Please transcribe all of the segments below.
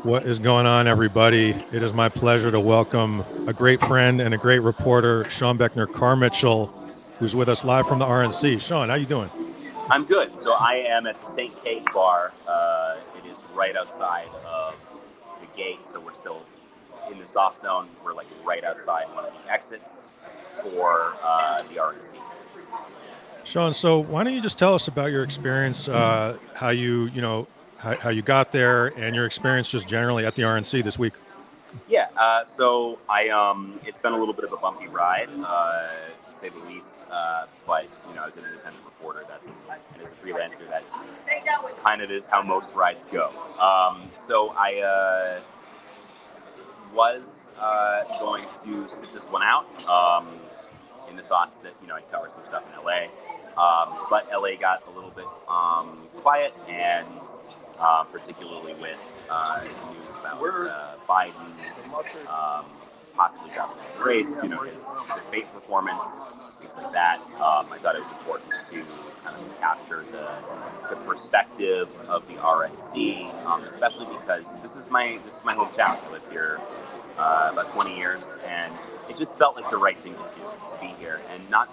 What is going on, everybody? It is my pleasure to welcome a great friend and a great reporter, Sean Beckner-Carmitchel, who's with us live from the RNC. Sean, how you doing? I'm good. So I am at the St. Kate bar. It is right outside of the gate, so we're still in the soft zone. We're like right outside one of the exits for the RNC. Sean, so why don't you just tell us about your experience, how you got there, and your experience just generally at the RNC this week? Yeah. So it's been a little bit of a bumpy ride, to say the least. But as an independent reporter, and as a freelancer, that kind of is how most rides go. So I was going to sit this one out in the thoughts that I'd cover some stuff in LA, but LA got a little bit quiet, and particularly with news about Biden possibly dropping out of the race, his debate performance, things like that. I thought it was important to kind of capture the perspective of the RNC, especially because this is my hometown. I lived here about 20 years, and it just felt like the right thing to do to be here, and not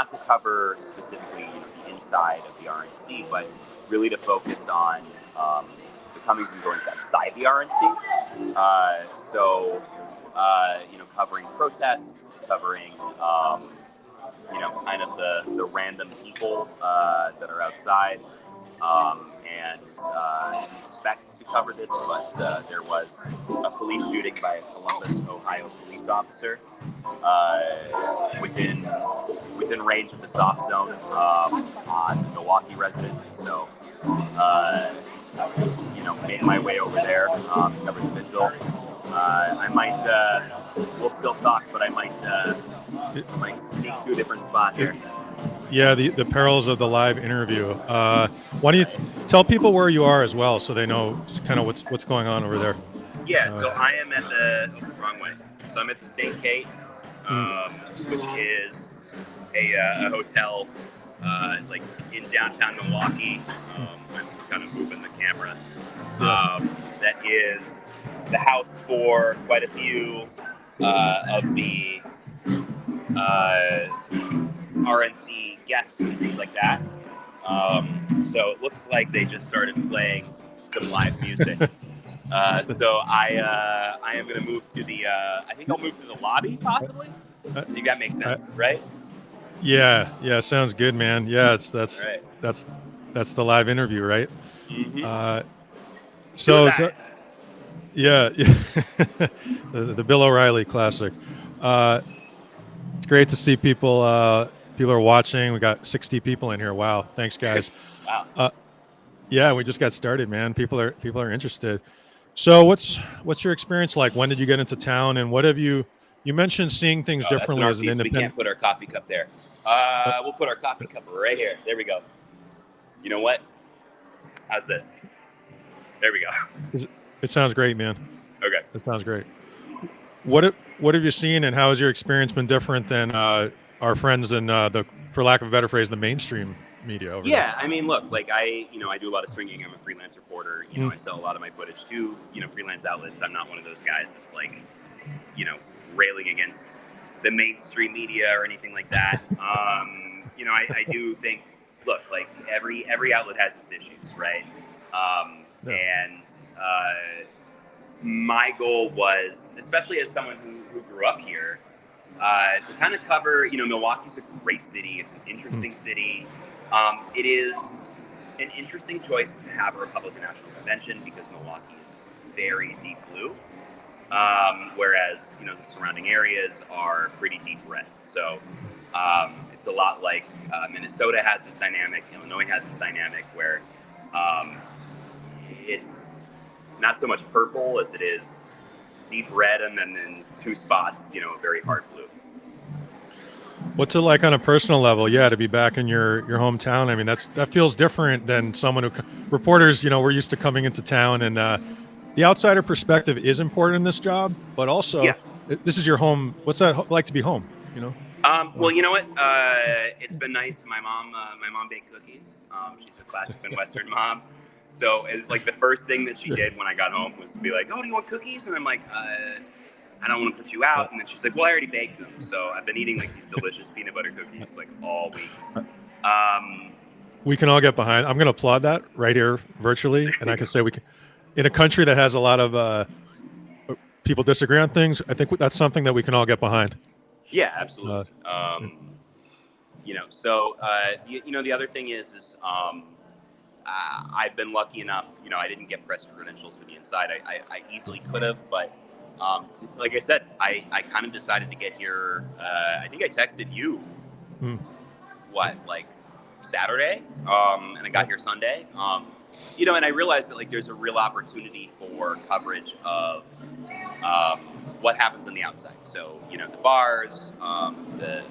to cover specifically the inside of the RNC, but really to focus on the comings and goings outside the RNC. Covering protests, covering kind of the random people that are outside. And I didn't expect to cover this, but there was a police shooting by a Columbus, Ohio police officer within range of the soft zone on Milwaukee resident. So, made my way over there, covered the vigil. I might, we'll still talk, but I might sneak to a different spot here. Yeah, the perils of the live interview. Why don't you tell people where you are as well, so they know kind of what's going on over there? Yeah, so I am at wrong way. So I'm at the St. Kate, which is a hotel like in downtown Milwaukee. I'm kind of moving the camera. That is the house for quite a few of the RNC guests and things like that. So it looks like they just started playing some live music. So I am going to move to I think I'll move to the lobby, possibly. I think that makes sense, right? Yeah, sounds good, man. Yeah, that's the live interview, right? Mm-hmm. So it's the Bill O'Reilly classic. It's great to see people. People are watching. We got 60 people in here. Wow, thanks, guys. Wow. Yeah, we just got started, man. People are interested. So what's your experience like? When did you get into town, and what have you mentioned seeing things differently as an independent? We can't put our coffee cup there. We'll put our coffee cup right here. There we go. You know what? How's this? There we go. It sounds great, man. Okay. It sounds great. What have you seen, and how has your experience been different than our friends in for lack of a better phrase, the mainstream media over there? I mean, look, like I do a lot of stringing. I'm a freelance reporter. I sell a lot of my footage to freelance outlets. I'm not one of those guys that's like railing against the mainstream media or anything like that. I do think, look, like every outlet has its issues, right? And my goal was, especially as someone who grew up here, to kind of cover, Milwaukee's a great city. It's an interesting city. It is an interesting choice to have a Republican National Convention because Milwaukee is very deep blue, whereas, the surrounding areas are pretty deep red. So it's a lot like Minnesota has this dynamic, Illinois has this dynamic where it's not so much purple as it is deep red, and then in two spots, very hard blue. What's it like on a personal level? Yeah, to be back in your hometown. I mean, that feels different than someone who reporters. We're used to coming into town, and the outsider perspective is important in this job. But also, this is your home. What's that like to be home? Well, you know what? It's been nice. My mom baked cookies. She's a classic Midwestern mom. So it's like the first thing that she did when I got home was to be like, "Oh, do you want cookies?" And I'm like, I don't want to put you out. And then she's like, "Well, I already baked them." So I've been eating like these delicious peanut butter cookies like all week. We can all get behind. I'm going to applaud that right here virtually, and I can say we can. In a country that has a lot of people disagree on things, I think that's something that we can all get behind. Yeah, absolutely. The other thing is I've been lucky enough. I didn't get press credentials for the inside. I easily could have, but like I said, I kind of decided to get here. I think I texted you. Like Saturday, and I got here Sunday. And I realized that like there's a real opportunity for coverage of what happens on the outside. So the bars, I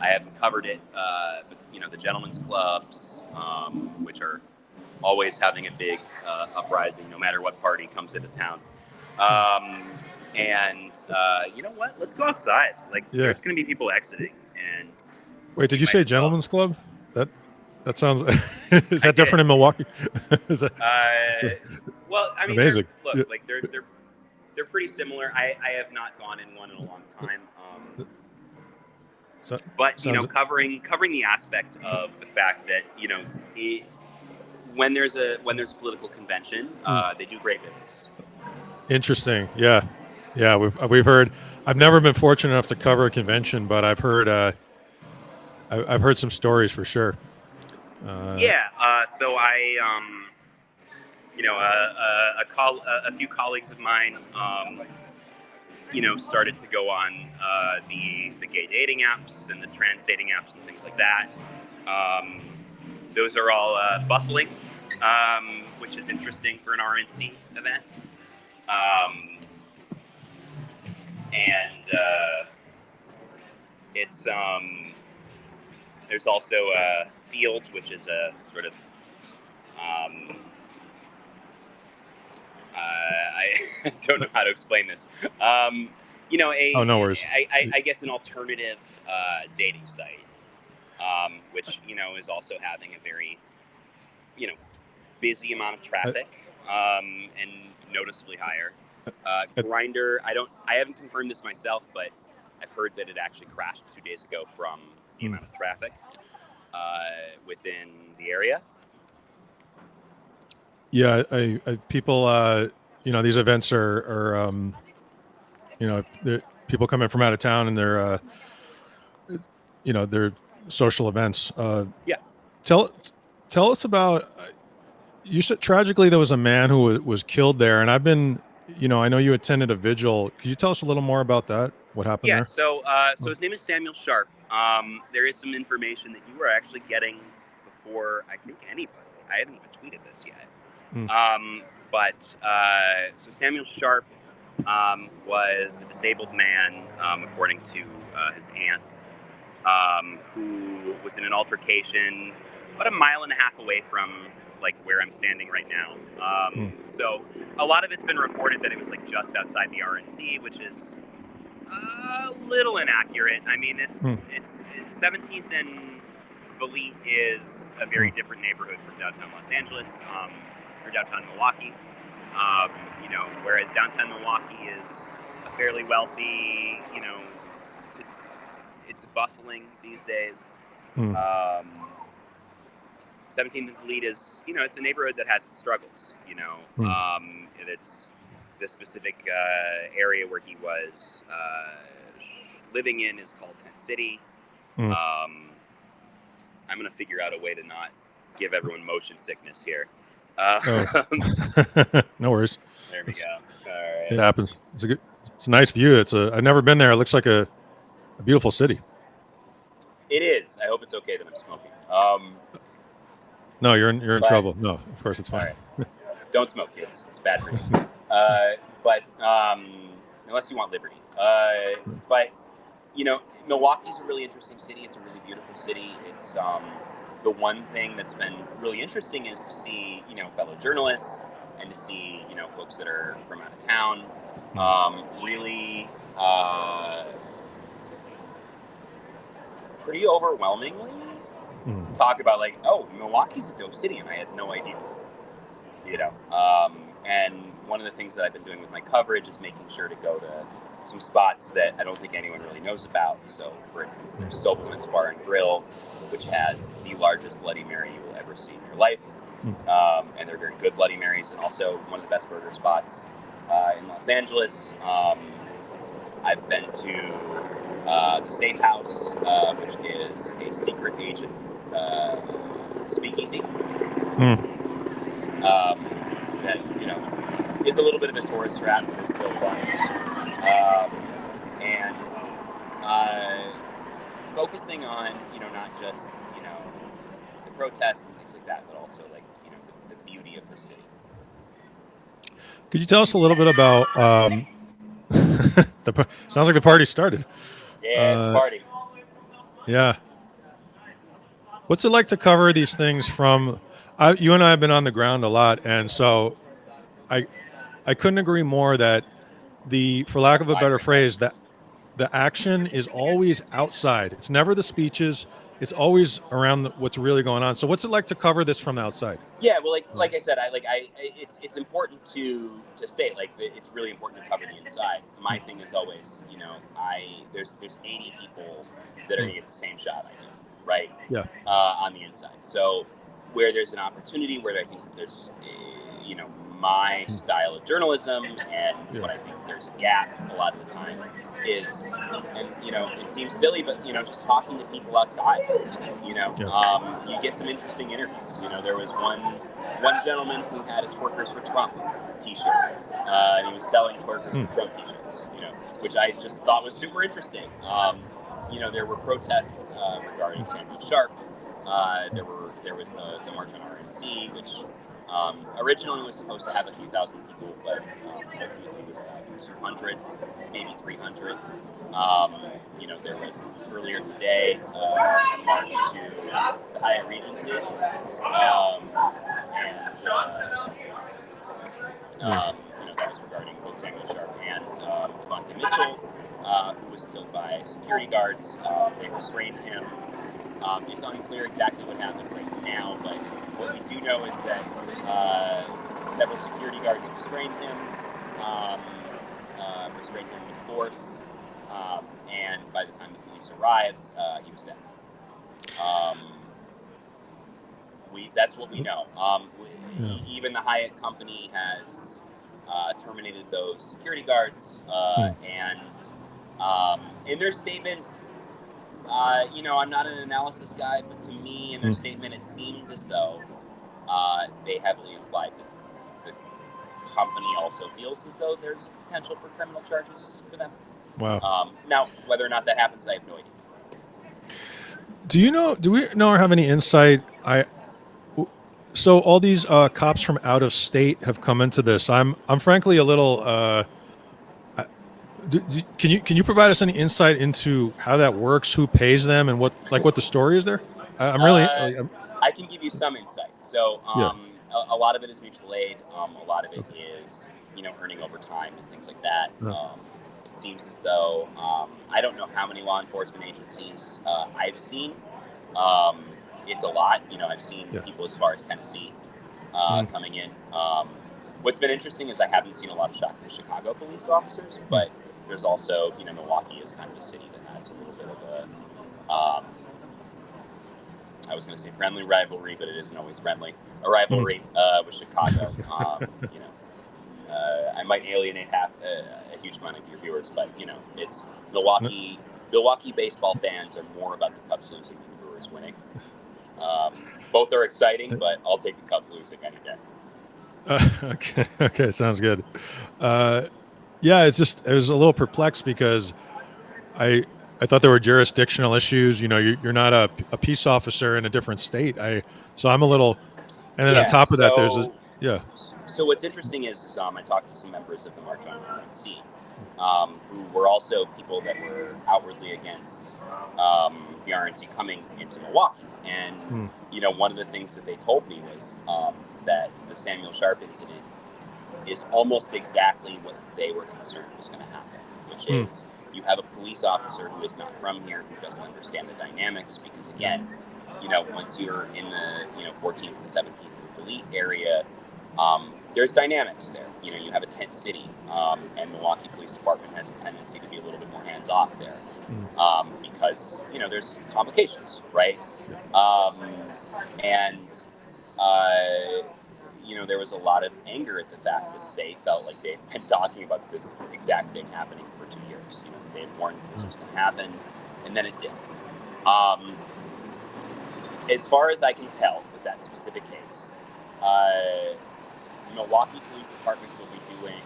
haven't covered it, but the gentlemen's clubs, which are always having a big uprising, no matter what party comes into town. And you know what? Let's go outside. There's going to be people exiting. And wait, did you say gentlemen's club? That sounds. Is that different in Milwaukee? Is that, well, I mean, amazing. Look, like they're pretty similar. I have not gone in one in a long time. But covering the aspect of the fact that when there's a political convention, they do great business. Interesting. Yeah. We've heard. I've never been fortunate enough to cover a convention, but I've heard. I've heard some stories for sure. So I, a few colleagues of mine, started to go on the gay dating apps and the trans dating apps and things like that. Those are all bustling, which is interesting for an RNC event. It's there's also Field, which is a sort of I don't know how to explain this. No worries. I guess an alternative dating site, which is also having a very busy amount of traffic and noticeably higher. Grindr, I haven't confirmed this myself, but I've heard that it actually crashed 2 days ago from the amount of traffic within the area. Yeah, people, these events are people coming from out of town, and they're social events. Tell us about. You said tragically there was a man who was killed there, and I've been, I know you attended a vigil. Could you tell us a little more about that? What happened there? So his name is Samuel Sharp. There is some information that you were actually getting before I think anybody. I haven't even tweeted this yet. So Samuel Sharp was a disabled man, according to his aunt, who was in an altercation about a mile and a half away from where I'm standing right now. So a lot of it's been reported that it was just outside the RNC, which is a little inaccurate. I mean, it's 17th and Valete is a very different neighborhood from downtown Los Angeles, or downtown Milwaukee. Whereas downtown Milwaukee is a fairly wealthy, it's bustling these days. 17th and Valete is, it's a neighborhood that has its struggles, and it's the specific area where he was living in is called Tent City. I'm going to figure out a way to not give everyone motion sickness here. No worries. There we go. All right. It happens. It's a nice view. I've never been there. It looks like a beautiful city. It is. I hope it's okay that I'm smoking. No, you're in trouble. No, of course it's fine. Right. Don't smoke, kids. It's bad for you. Unless you want liberty. Milwaukee's a really interesting city. It's a really beautiful city. It's the one thing that's been really interesting is to see, fellow journalists and to see, folks that are from out of town really pretty overwhelmingly talk about Milwaukee's a dope city, and I had no idea. And one of the things that I've been doing with my coverage is making sure to go to some spots that I don't think anyone really knows about. So, for instance, there's Sobelman's Bar and Grill, which has the largest Bloody Mary you will ever see in your life. And they're very good Bloody Marys, and also one of the best burger spots in Los Angeles. I've been to the Safe House, which is a secret agent speakeasy. That is a little bit of a tourist trap, but it's still fun. And focusing on not just the protests and things like that, but also like the beauty of the city. Could you tell us a little bit about? Sounds like the party started. Yeah, it's a party. Yeah. What's it like to cover these things from? You and I have been on the ground a lot, and so I couldn't agree more that for lack of a better phrase, that the action is always outside. It's never the speeches. It's always around what's really going on. So what's it like to cover this from the outside? Yeah, well, like I said, it's important to say it's really important to cover the inside. My thing is always, there's 80 people that are gonna get the same shot I do, right? Yeah. On the inside. So where there's an opportunity, where I think that there's my style of journalism, and what I think there's a gap a lot of the time is, and it seems silly, but just talking to people outside, you get some interesting interviews. There was one gentleman who had a Twerkers for Trump t-shirt, and he was selling Twerkers for Trump t-shirts, which I just thought was super interesting. There were protests regarding Samuel Sharp. There was the March on RNC, which originally was supposed to have a few thousand people, but ultimately was about 200, maybe 300. There was earlier today a march to the Hyatt Regency, that was regarding both Samuel Sharp and Beckner-Carmitchel, who was killed by security guards. They restrained him. It's unclear exactly what happened right now, but what we do know is that several security guards restrained him with force, and by the time the police arrived, he was dead. That's what we know. Even the Hyatt company has terminated those security guards, and in their statement, I'm not an analysis guy, but to me, in their statement, it seemed as though they heavily implied that the company also feels as though there's a potential for criminal charges for them. Wow. Now, whether or not that happens, I have no idea. Do we know or have any insight? So all these cops from out of state have come into this. I'm frankly a little. Can you provide us any insight into how that works, who pays them, and what the story is there? I'm really. I can give you some insight. So a lot of it is mutual aid. A lot of it is earning overtime and things like that. It seems as though I don't know how many law enforcement agencies I've seen. It's a lot. I've seen people as far as Tennessee coming in. What's been interesting is I haven't seen a lot of Chicago police officers, but there's also, Milwaukee is kind of a city that has a little bit of a, I was going to say friendly rivalry, but it isn't always friendly. A rivalry with Chicago. I might alienate a huge amount of your viewers, but it's Milwaukee. Milwaukee baseball fans are more about the Cubs losing than the Brewers winning. Both are exciting, but I'll take the Cubs losing any day. Okay, sounds good. Yeah, I was a little perplexed because I thought there were jurisdictional issues. You're not a peace officer in a different state. So I'm a little, and then on top of that, there's So what's interesting is I talked to some members of the March on RNC, who were also people that were outwardly against the RNC coming into Milwaukee. And, one of the things that they told me was that the Samuel Sharp incident is almost exactly what they were concerned was going to happen, which is you have a police officer who is not from here, who doesn't understand the dynamics, because, again, once you're in the, 14th to 17th elite area, there's dynamics there. You have a tent city, and Milwaukee Police Department has a tendency to be a little bit more hands-off there, because there's complications, right? And there was a lot of anger at the fact that they felt like they'd been talking about this exact thing happening for 2 years. They had warned this was going to happen, and then it did. As far as I can tell with that specific case, Milwaukee Police Department will be doing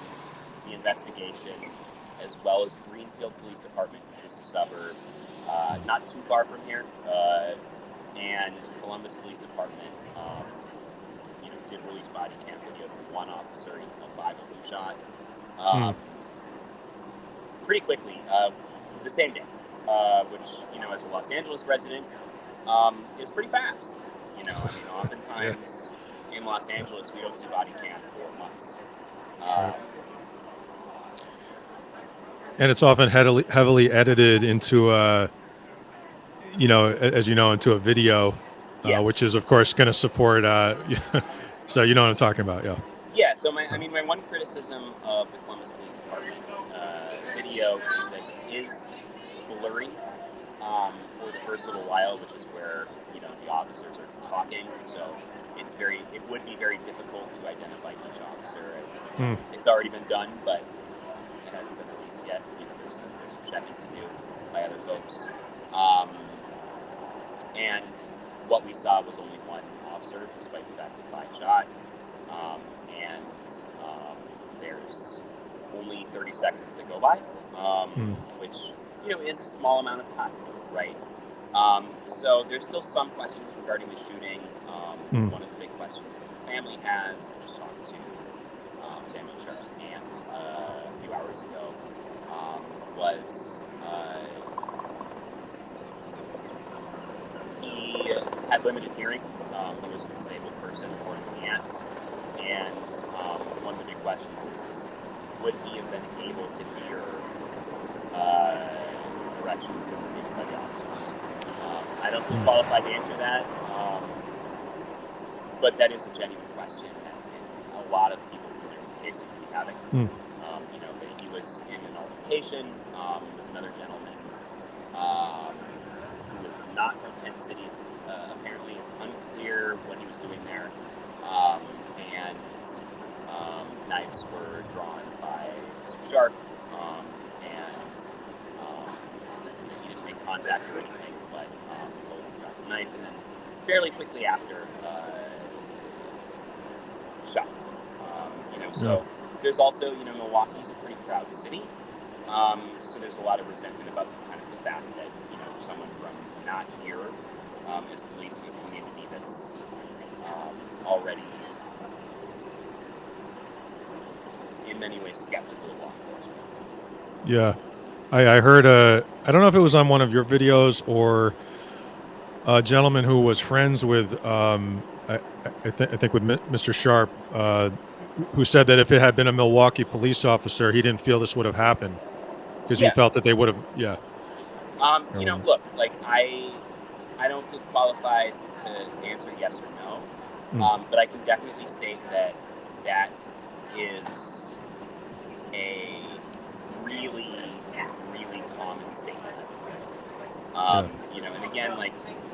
the investigation, as well as Greenfield Police Department, which is a suburb not too far from here, and Columbus Police Department did release body cam video for one officer, 5 of them shot. Pretty quickly, the same day, which, as a Los Angeles resident, is pretty fast. Oftentimes in Los Angeles, we don't see body cam for months. And it's often heavily edited into into a video, which is of course going to support. So you know what I'm talking about, yeah. Yeah. So my one criticism of the Columbus Police Department video is that it is blurry for the first little while, which is where the officers are talking. So it would be very difficult to identify each officer. It's already been done, but it hasn't been released yet. There's some checking to do by other folks. And what we saw was only one officer, despite the fact that 5 shot. And there's only 30 seconds to go by, which is a small amount of time, right? So there's still some questions regarding the shooting. One of the big questions that the family has, I just talked to Samuel Sharp's aunt a few hours ago, was he had limited hearing. He was a disabled person, according to the aunt. And one of the big questions is would he have been able to hear directions that were given by the officers? I don't feel qualified to answer that, but that is a genuine question that a lot of people familiar with the case seem to be having. That he was in an altercation with another gentleman who was not from Tent City. Apparently, it's unclear what he was doing there, and knives were drawn by Mr. Sharp, and he didn't make contact or anything, but told him to drop the knife, and then fairly quickly after, shot. So there's also, Milwaukee's a pretty proud city, so there's a lot of resentment about the fact that, someone from not here is policing a community that's already in many ways skeptical of law enforcement. Yeah, I heard I don't know if it was on one of your videos or a gentleman who was friends with I think with Mr. Sharp, who said that if it had been a Milwaukee police officer, he didn't feel this would have happened because he felt that they would have. Yeah. Look, I don't feel qualified to answer yes or no, but I can definitely state that is a really, really common statement. And again,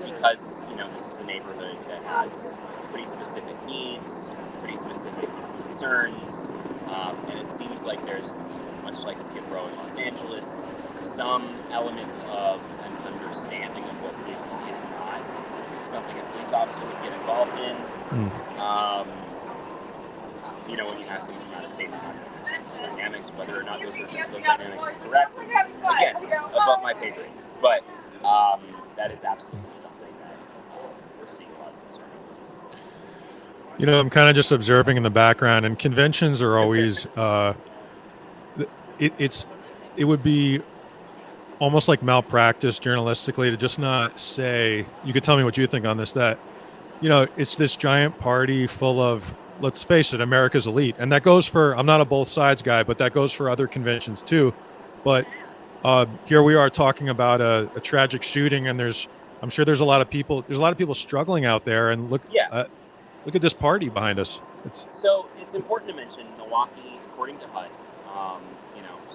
because, this is a neighborhood that has pretty specific needs, pretty specific concerns, and it seems like there's, much like Skid Row in Los Angeles, some element of an understanding of what is and is not something a police officer would get involved in. When you have some kind of statement on dynamics, whether or not those dynamics are correct, again, above my pay grade. But that is absolutely something that we're seeing a lot of concern. I'm kind of just observing in the background, and conventions are always it would be almost like malpractice journalistically to just not say, you could tell me what you think on this, that it's this giant party full of, let's face it, America's elite. And that goes for, I'm not a both sides guy, but that goes for other conventions too. But here we are talking about a tragic shooting, and I'm sure there's a lot of people struggling out there, and look at this party behind us. So it's important to mention Milwaukee, according to HUD,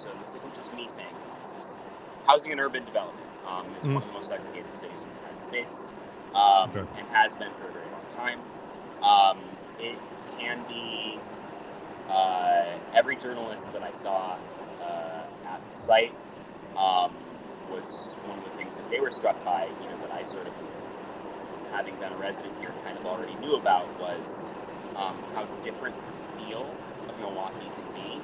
so this isn't just me saying this. This is Housing and Urban Development. It's one of the most segregated cities in the United States, and has been for a very long time. It can be every journalist that I saw at the site was one of the things that they were struck by, that I sort of, having been a resident here, kind of already knew about, was how different the feel of Milwaukee can be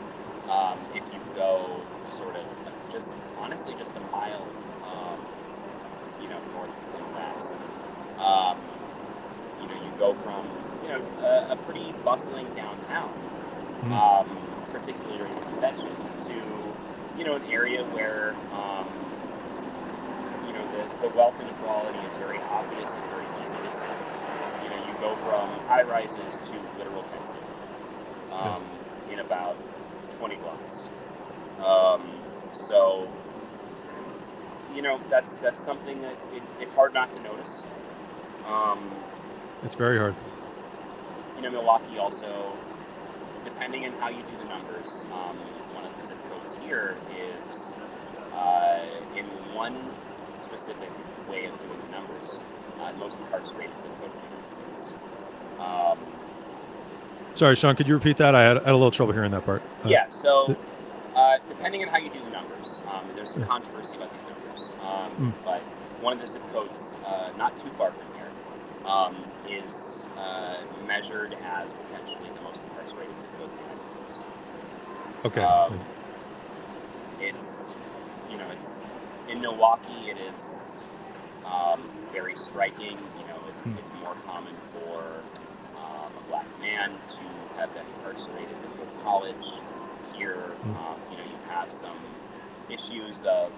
if you go sort of just a mile, north and west. You go from, a pretty bustling downtown, particularly during the convention, to, an area where, the wealth inequality is very obvious and very easy to see. You go from high rises to literal tent city in about 20 blocks. So, that's something that it's hard not to notice. It's very hard. Milwaukee also, depending on how you do the numbers, one of the zip codes here is in one specific way of doing the numbers, most incarcerated zip code in the United States. Sorry, Sean, could you repeat that? I had a little trouble hearing that part. So depending on how you do the numbers, there's some controversy about these numbers, but one of the zip codes not too far from here is measured as potentially the most incarcerated zip code in the United States. Okay. It's in Milwaukee, it is very striking. It's more common for a black man to have been incarcerated and go to college. Here, you have some issues of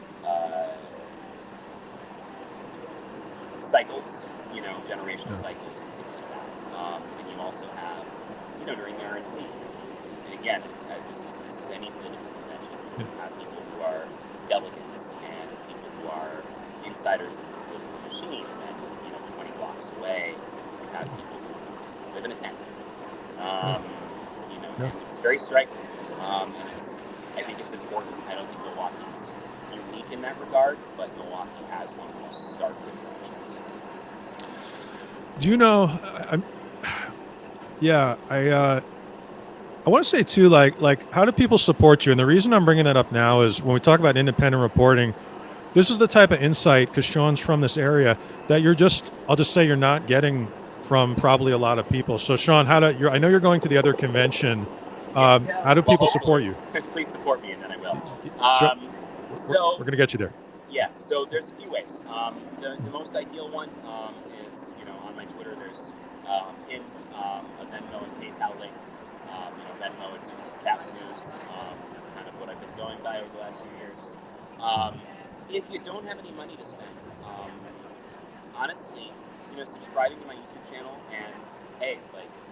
cycles, generational cycles and things like that. And you also have, during the RNC. And again, this is any political convention. You have people who are delegates and people who are insiders in the political machine, and then 20 blocks away, you have people who live in a tent. And it's very striking. And I think it's important. I don't think Milwaukee's unique in that regard, but Milwaukee has one of the most stark differentials. Do you know? I want to say too, like, how do people support you? And the reason I'm bringing that up now is when we talk about independent reporting, this is the type of insight, because Sean's from this area, that I'll just say you're not getting from probably a lot of people. So Sean, I know you're going to the other convention. How do people support you? Please support me, and then I will. We're going to get you there. Yeah, so there's a few ways. The most ideal one is, on my Twitter, there's pinned a Venmo and PayPal link. Venmo, it's just Cap News. That's kind of what I've been going by over the last few years. If you don't have any money to spend, honestly, subscribing to my YouTube channel, and hey,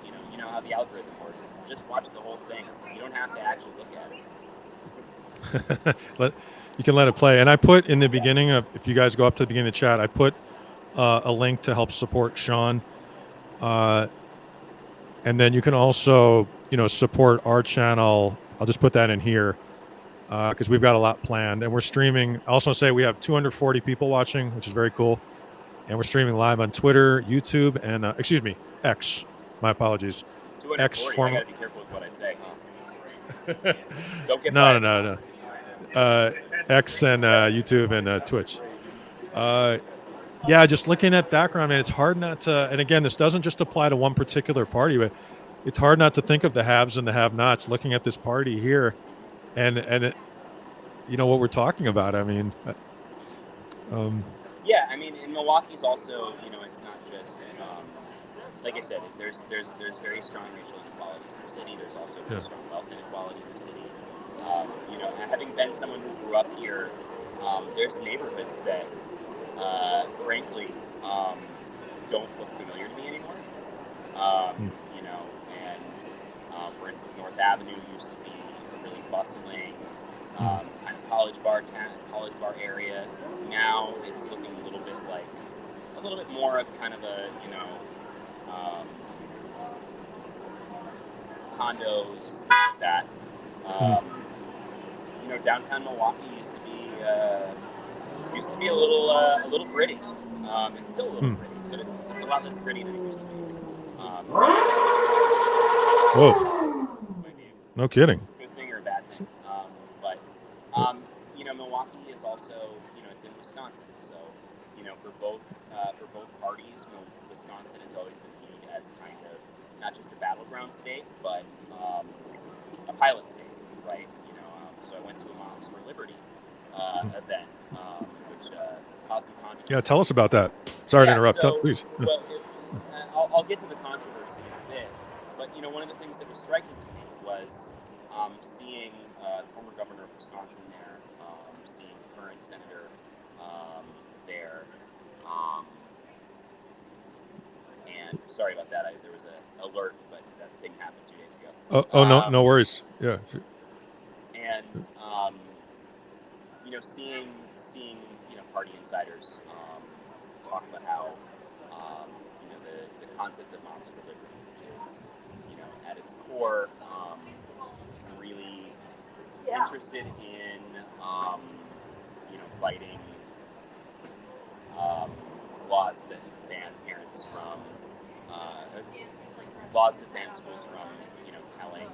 you know how the algorithm works. Just watch the whole thing. You don't have to actually look at it. You can let it play. And I put in the beginning if you guys go up to the beginning of the chat, I put a link to help support Sean. And then you can also, support our channel. I'll just put that in here because we've got a lot planned. And we're streaming. I also say we have 240 people watching, which is very cool. And we're streaming live on Twitter, YouTube, and X. My apologies. X. I gotta be careful with what I say. Huh? Don't get No. X and YouTube and Twitch. Just looking at background, man, it's hard not to. And again, this doesn't just apply to one particular party, but it's hard not to think of the haves and the have-nots. Looking at this party here, and it, what we're talking about. I mean, in Milwaukee's also, it's not just like I said. There's very strong racial inequalities in the city. There's also very strong wealth inequality in the city. Having been someone who grew up here, there's neighborhoods that, frankly, don't look familiar to me anymore. For instance, North Avenue used to be a really bustling kind of college bar area. Now it's looking a little bit more of kind of a condos, that. Downtown Milwaukee used to be a little gritty. It's still a little gritty, but it's a lot less gritty than it used to be. Whoa! No kidding. Good thing or a bad thing. Milwaukee is also, it's in Wisconsin, so for both parties, Wisconsin has always been viewed as kind of not just a battleground state, but a pilot state, right? So I went to a Moms for Liberty event, which caused some controversy. Yeah, tell us about that. Sorry to interrupt. Please. Well, I'll get to the controversy in a bit, but one of the things that was striking to me was seeing the former governor of Wisconsin there, seeing the current senator there, and sorry about that. There was an alert, but that thing happened 2 days ago. No worries. Yeah. And seeing party insiders talk about how the concept of Moms for Liberty, which is at its core really interested in fighting laws that ban parents from laws that ban schools from telling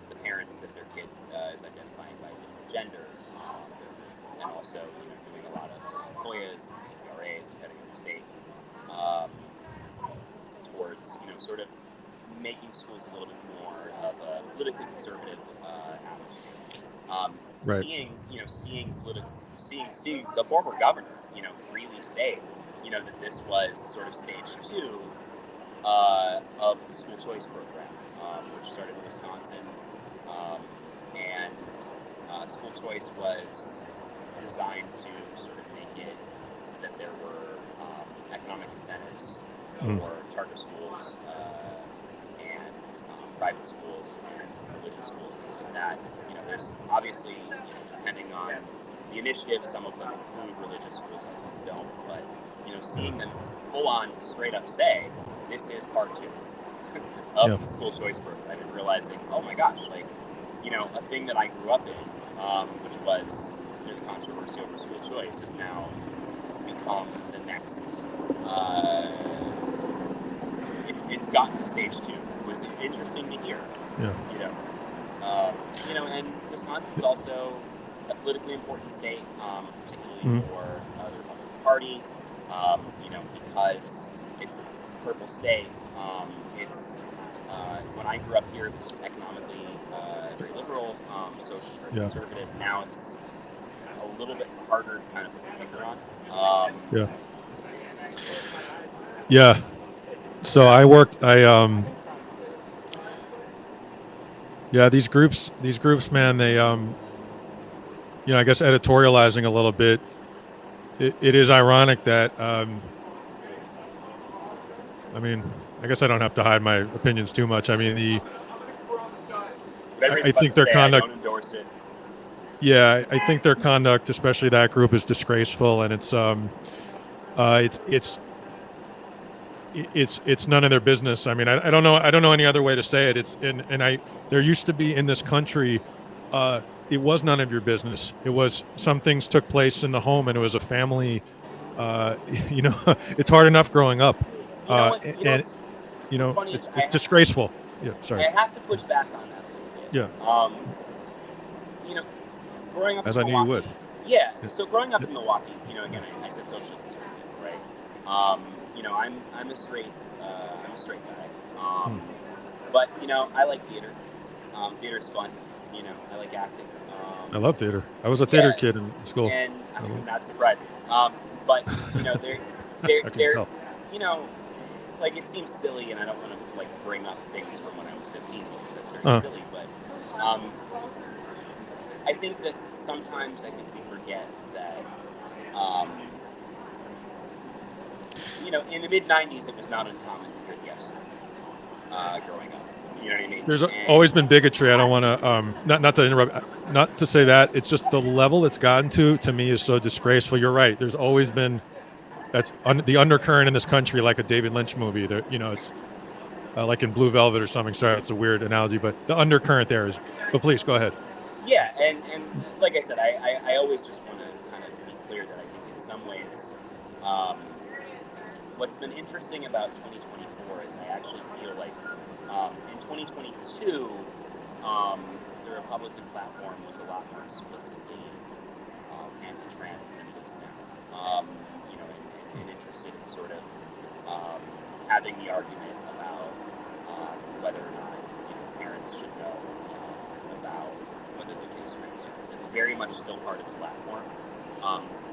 the parents that their kid is identifying by a different gender, and also doing a lot of FOIAs and CPRAs and heading of the state towards sort of making schools a little bit more of a politically conservative atmosphere. Right. Seeing the former governor freely state that this was sort of stage 2 of the school choice program, which started in Wisconsin, and school choice was designed to sort of make it so that there were economic incentives for charter schools and private schools and religious schools, things like that. There's obviously, depending on the initiative, some of them include religious schools, some of them don't, but seeing them full on straight up say this is part 2 of the school choice program, and realizing, oh my gosh, a thing that I grew up in, which was the controversy over school choice, has now become the next. It's gotten to stage 2. It was interesting to hear. Yeah. And Wisconsin's also a politically important state, particularly for the Republican Party. Because it's a purple state. It's when I grew up here, it was economically very liberal, socially very conservative. Now it's a little bit harder to kind of put a finger on. Yeah. So these groups, man, they I guess editorializing a little bit. It is ironic that I guess I don't have to hide my opinions too much. I mean, I think their conduct. I don't endorse it. Yeah, I think their conduct, especially that group, is disgraceful, and it's none of their business. I mean, I don't know any other way to say it. There used to be in this country, it was none of your business. It was, some things took place in the home, and it was a family. It's hard enough growing up, it's disgraceful. Yeah, sorry. I have to push back on that a little bit. Yeah. Growing up as in I knew Milwaukee, you would. Yeah. So growing up in Milwaukee, again, I said socially conservative, right? I'm a straight guy. But I like theater. Theater's fun. I like acting. I love theater. I was a theater kid in school. And not surprising. But they're it seems silly, and I don't want to bring up things from when I was 15 because that's very silly. But I think that sometimes we forget that in the mid '90s it was not uncommon to hear the F side growing up. You know what I mean? There's always been bigotry. I don't want to not to interrupt, not to say that. It's just the level it's gotten to me is so disgraceful. You're right. There's always been the undercurrent in this country, like a David Lynch movie. It's like in Blue Velvet or something. Sorry, it's a weird analogy, but the undercurrent there is. But please go ahead. Yeah, and like I said, I always just want to kind of be clear that I think in some ways, what's been interesting about 2024 is I actually feel like in 2022, the Republican platform was a lot more explicitly anti-trans than it is now. And interested in sort of having the argument about whether or not parents should know about whether the kid is transgender. It's very much still part of the platform,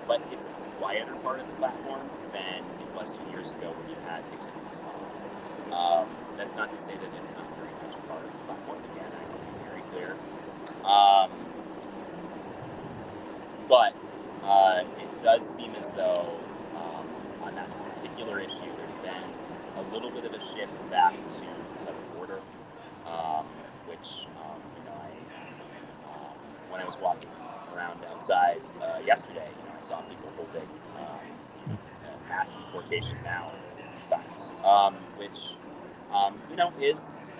but it's a quieter part of the platform than it was 2 years ago when you had executive small. That's not to say that it's not very much a part of the platform. Again, I want to be very clear. But it does seem as though on that particular issue, there's been a little bit of a shift back to the southern border, which when I was walking around outside yesterday, I saw people holding mass deportation now signs, which is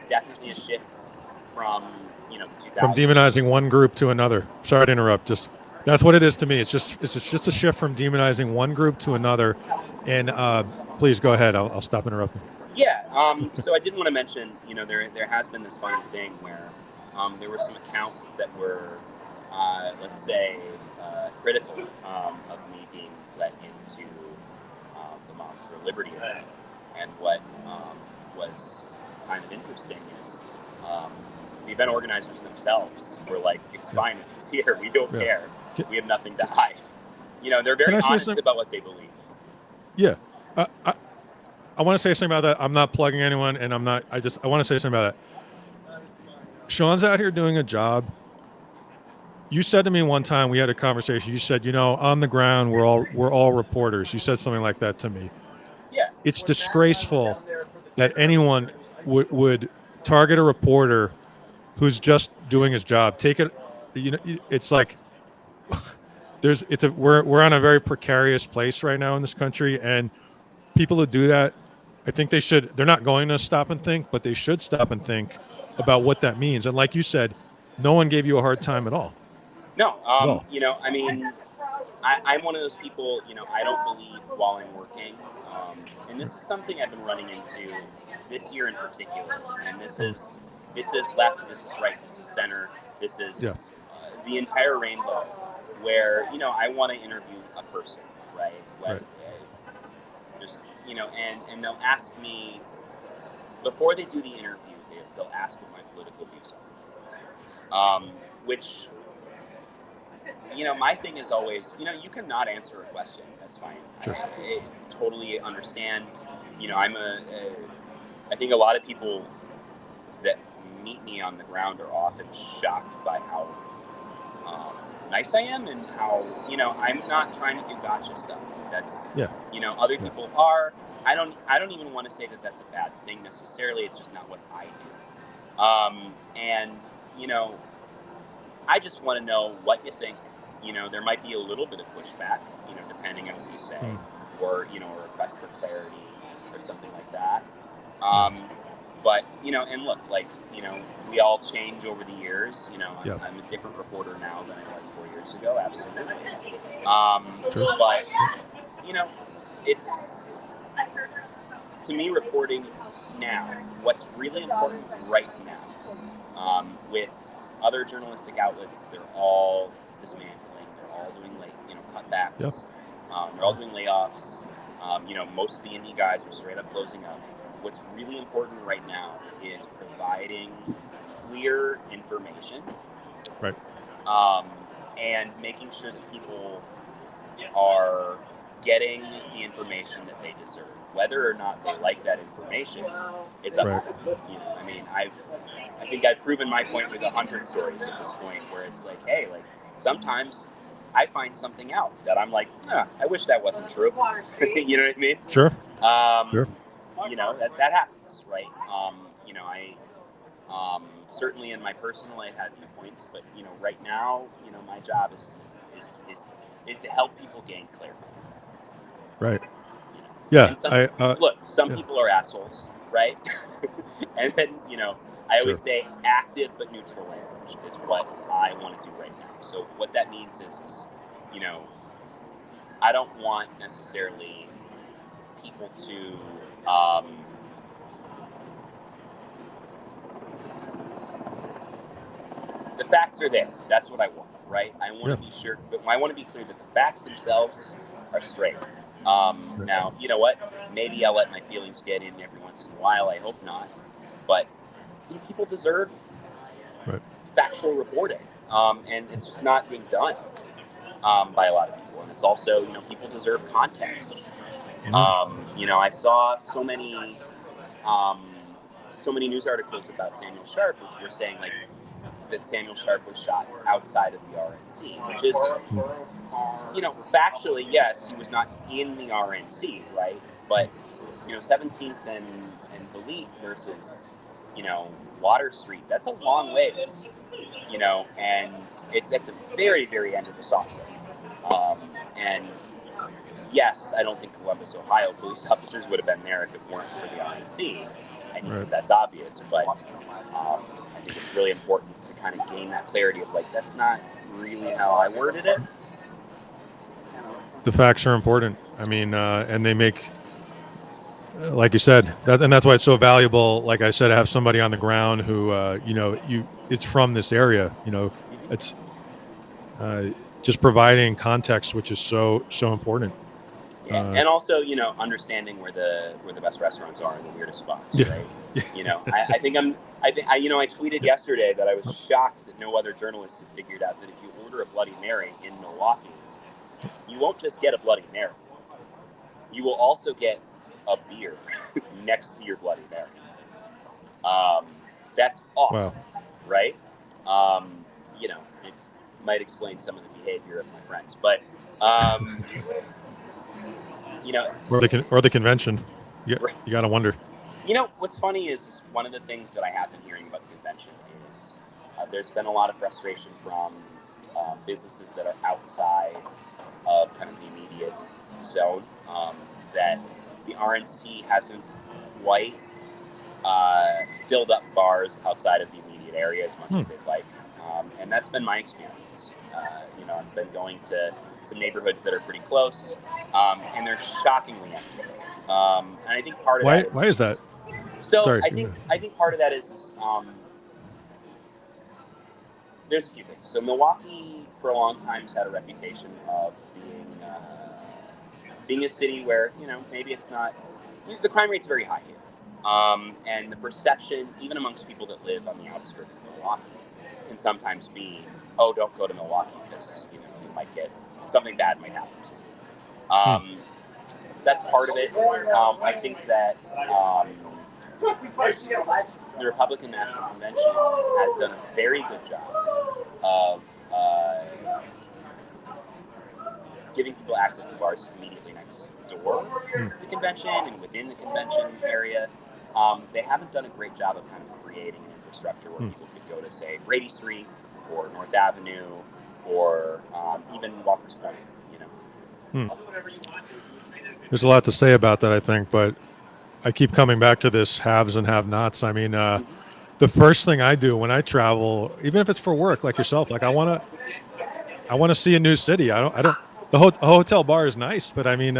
definitely a shift from 2000. From demonizing one group to another. Sorry to interrupt. Just that's what it is to me. It's just a shift from demonizing one group to another. And please go ahead. I'll stop interrupting. Yeah. So I did want to mention, there has been this funny thing where there were some accounts that were, let's say, critical of me being let into the Moms for Liberty event. And what was kind of interesting is the event organizers themselves were like, "It's fine if you see her. We don't care. We have nothing to hide." They're very honest about what they believe. Yeah. I want to say something about that. I'm not plugging anyone, and I want to say something about that. Sean's out here doing a job. You said to me one time, we had a conversation. You said, on the ground, we're all reporters. You said something like that to me. Yeah. It's disgraceful that anyone would target a reporter who's just doing his job. Take it, it's like we're on a very precarious place right now in this country, and people who do that, I think they're not going to stop and think, but they should stop and think about what that means. And like you said, no one gave you a hard time at all. No, I'm one of those people, I don't believe while I'm working, and this is something I've been running into this year in particular, and this is left, this is right, this is center, this is the entire rainbow, where, I want to interview a person, right? Just, and they'll ask me, before they do the interview, they'll ask what my political views are, which, my thing is always, you can not answer a question. That's fine. Sure. I totally understand. I think a lot of people that meet me on the ground are often shocked by how nice I am and how, I'm not trying to do gotcha stuff. That's, other people are. I don't even want to say that that's a bad thing necessarily. It's just not what I do. And, I just want to know what you think. There might be a little bit of pushback, depending on what you say, or, a request for clarity or something like that. But, and look, we all change over the years. I'm a different reporter now than I was 4 years ago, absolutely. But, it's, to me, reporting now, what's really important right now, with other journalistic outlets, they're all dismantling. They're all doing cutbacks. They're all doing layoffs. Most of the indie guys are straight up closing up. What's really important right now is providing clear information, right? And making sure that people are getting the information that they deserve. Whether or not they like that information is up to them. I think I've proven my point with 100 stories at this point, where it's like, hey, sometimes I find something out that I'm like, I wish that wasn't true. You know what I mean? Sure. Sure. That happens, right? I certainly in my personal life had viewpoints, but right now, my job is to help people gain clarity. Right. Yeah. And some Yeah, people are assholes, right? And then, I always sure. say active but neutral language is what I want to do right now. So what that means is, I don't want necessarily people to the facts are there. That's what I want, right? I want to be sure, but I want to be clear that the facts themselves are straight. Now, you know what? Maybe I'll let my feelings get in every once in a while. I hope not. But people deserve factual reporting, and it's just not being done by a lot of people. And it's also, people deserve context. I saw so many news articles about Samuel Sharp, which were saying that Samuel Sharp was shot outside of the RNC, which is, factually, yes, he was not in the RNC, right? But 17th and Elite versus Water Street, that's a long ways, and it's at the very, very end of the stop zone. And yes, I don't think Columbus, Ohio police officers would have been there if it weren't for the RNC. I think that's obvious, but I think it's really important to kind of gain that clarity of that's not really how I worded it. The facts are important. I mean, and they make, like you said, and that's why it's so valuable. Like I said, to have somebody on the ground who, it's from this area. It's just providing context, which is so important. Yeah, and also, understanding where the best restaurants are and the weirdest spots, right? I tweeted yesterday that I was shocked that no other journalists had figured out that if you order a Bloody Mary in Milwaukee, you won't just get a Bloody Mary. You will also get a beer next to your Bloody Mary. That's awesome, right? It might explain some of the behavior of my friends, but or the convention. You got to wonder. What's funny is one of the things that I have been hearing about the convention is there's been a lot of frustration from businesses that are outside of kind of the immediate zone, that the RNC hasn't quite filled up bars outside of the immediate area as much as they'd like. And that's been my experience. I've been going to some neighborhoods that are pretty close, and they're shockingly empty. And I think part of that why is that? So sorry. I think part of that is there's a few things. So Milwaukee for a long time has had a reputation of being a city where maybe it's not, the crime rate's very high here, and the perception even amongst people that live on the outskirts of Milwaukee can sometimes be, oh, don't go to Milwaukee because you might get something bad might happen to you. That's part of it. I think that the Republican National Convention has done a very good job of giving people access to bars immediately next door to the convention and within the convention area. They haven't done a great job of kind of creating an infrastructure where people could go to, say, Brady Street or North Avenue or even Walker's Point. There's a lot to say about that, I think, but I keep coming back to this haves and have-nots. I mean, the first thing I do when I travel, even if it's for work, like yourself, like I want to see a new city. I don't. The hotel bar is nice, but I mean,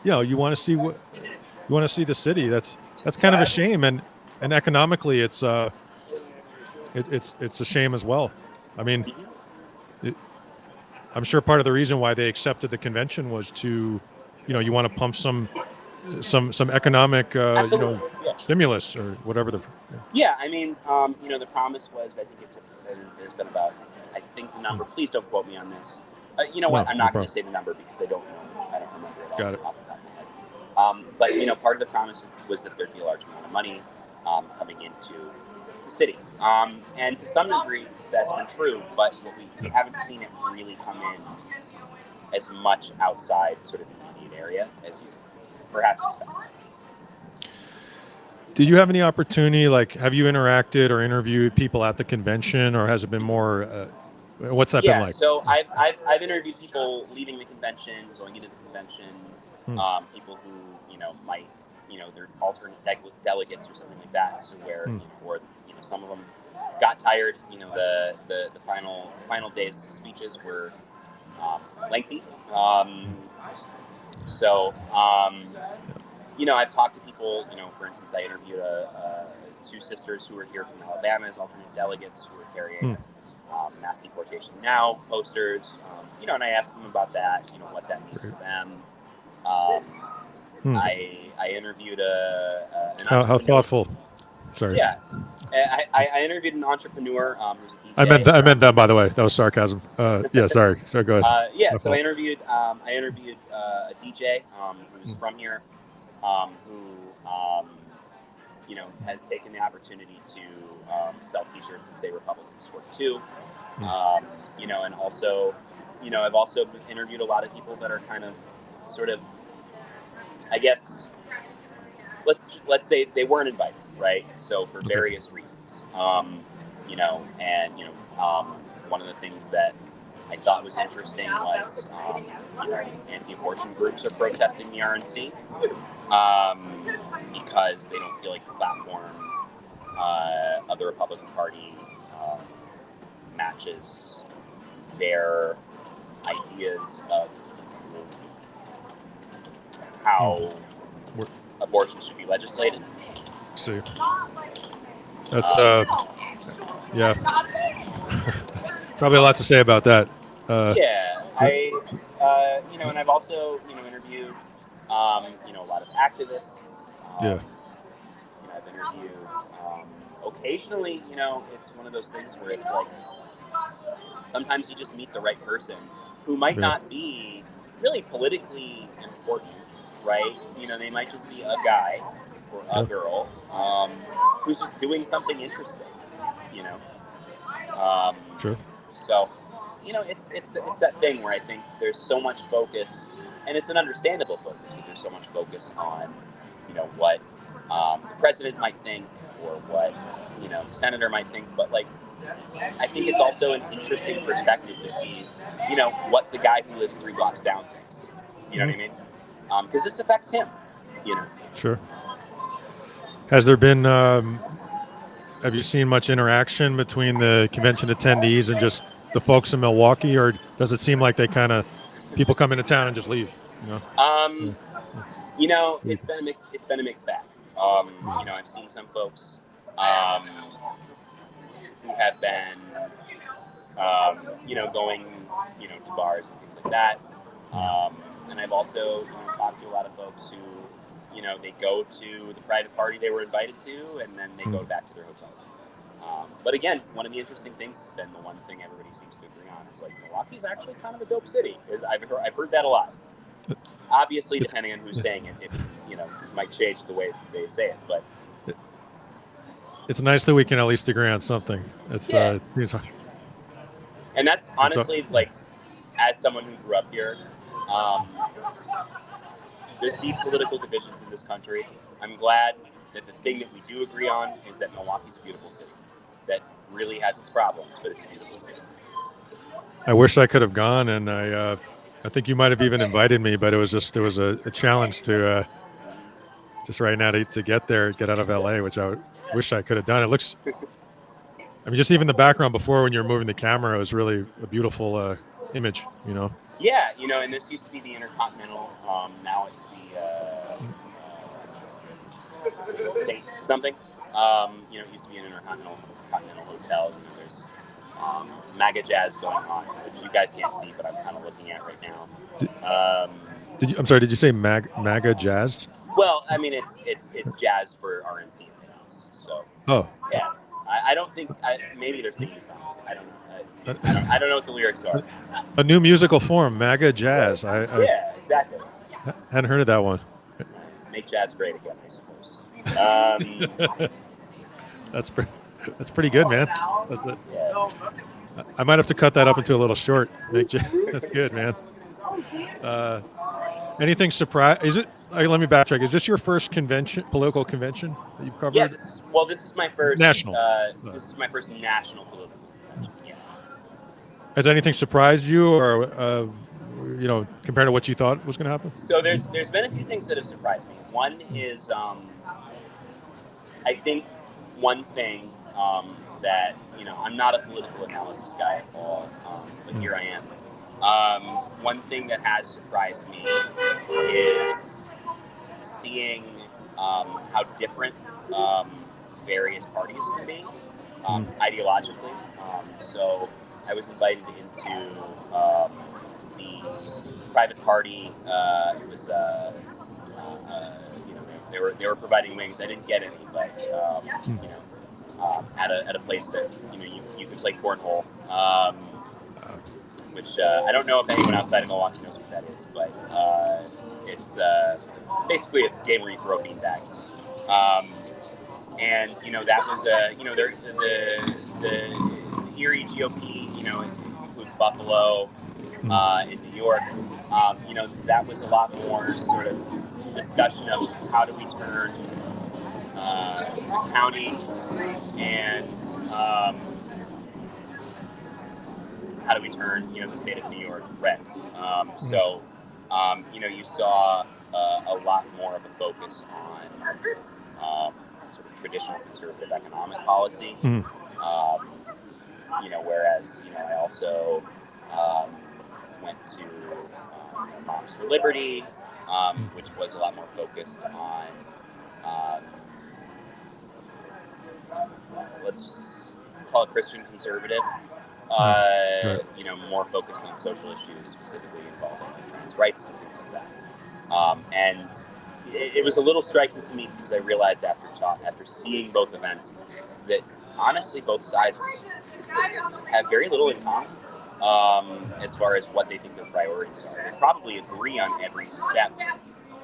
you want to see the city. That's kind of a shame, and economically, it's a shame as well. I mean, I'm sure part of the reason why they accepted the convention was to, you want to pump some economic, stimulus or whatever I mean, the promise was, I think there's been about, I think the number, please don't quote me on this. I'm not going to say the number because I don't know. I don't remember it Got it. off the top of my head. But, part of the promise was that there'd be a large amount of money coming into the city. And to some degree, that's been true, but what we haven't seen it really come in as much outside sort of the immediate area as you perhaps expect. Did you have any opportunity, have you interacted or interviewed people at the convention, or has it been more, what's that been like? So I've interviewed people leaving the convention, going into the convention. people who, might, they're alternate delegates or something like that, so where, or some of them got tired. The final days of speeches were lengthy. I've talked to people. For instance, I interviewed two sisters who were here from Alabama as alternate delegates who were carrying mass deportation now posters. And I asked them about that. What that means to them. I interviewed an entrepreneur. How thoughtful. Sorry. Yeah, I interviewed an entrepreneur who's a DJ. I meant that, by the way. That was sarcasm. Yeah, sorry. Sorry, go ahead. So I interviewed a DJ who's from here, who has taken the opportunity to sell T-shirts and say Republicans work too. And also, I've also interviewed a lot of people that are kind of, sort of, I guess, let's say they weren't invited, right? So for various reasons, one of the things that I thought was interesting was, anti-abortion groups are protesting the RNC because they don't feel like the platform of the Republican Party matches their ideas of how abortion should be legislated. See, that's yeah. That's probably a lot to say about that. And I've also interviewed a lot of activists. I've interviewed occasionally. It's one of those things where it's like sometimes you just meet the right person who might not be really politically important, right? They might just be a guy or a girl who's just doing something interesting, Sure. So, it's that thing where I think there's so much focus, and it's an understandable focus, but there's so much focus on, what the president might think or what, the senator might think. But, I think it's also an interesting perspective to see, what the guy who lives 3 blocks down thinks. You know what I mean? Because this affects him, Sure. Has there been, have you seen much interaction between the convention attendees and just the folks in Milwaukee, or does it seem like they people come into town and just leave? It's been a mixed bag. I've seen some folks who have been, going, to bars and things like that. And I've also talked to a lot of folks who, they go to the private party they were invited to, and then they go back to their hotels. But again, one of the interesting things has been the one thing everybody seems to agree on is Milwaukee's actually kind of a dope city. I've heard that a lot. Obviously, depending on who's saying it, it might change the way they say it. But it's nice that we can at least agree on something. And that's honestly as someone who grew up here. There's deep political divisions in this country. I'm glad that the thing that we do agree on is that Milwaukee's a beautiful city that really has its problems, but it's a beautiful city. I wish I could have gone, and I think you might have even invited me, but it was a challenge to just right now to get there, get out of LA, which I wish I could have done. It looks, just even the background before when you're moving the camera was really a beautiful image, Yeah, and this used to be the Intercontinental. Now it's the Saint something. It used to be an Intercontinental hotel. There's MAGA jazz going on, which you guys can't see, but I'm kind of looking at right now. I'm sorry. Did you say MAGA jazz? Well, it's jazz for RNC things. So. Oh. Yeah. I don't think maybe they're singing songs. I don't know. I don't know what the lyrics are. A new musical form, MAGA jazz. Yeah, exactly. Hadn't heard of that one. Make jazz great again, I suppose. That's pretty good, man. I might have to cut that up into a little short. That's good, man. Anything surprise? Is it? Let me backtrack. Is this your first political convention that you've covered? Yeah. This is my first national. This is my first national political convention. Yeah. Has anything surprised you, or compared to what you thought was going to happen? So there's been a few things that have surprised me. One is I think one thing that I'm not a political analysis guy at all, but here I am. One thing that has surprised me is seeing how different various parties can be ideologically. So I was invited into the private party. It was they were providing wings. I didn't get any, but at a place that you can play cornhole. Which I don't know if anyone outside of Milwaukee knows what that is, but it's basically a game where you throw beanbags. And that was the Erie GOP. It includes Buffalo, in New York. That was a lot more sort of discussion of how do we turn the county and how do we turn the state of New York red. So you saw a lot more of a focus on sort of traditional conservative economic policy. Whereas I also went to Moms for Liberty, which was a lot more focused on let's just call it Christian conservative. Right. More focused on social issues, specifically involving trans rights and things like that. And it was a little striking to me because I realized after seeing both events that honestly both sides have very little in common as far as what they think their priorities are. They probably agree on every step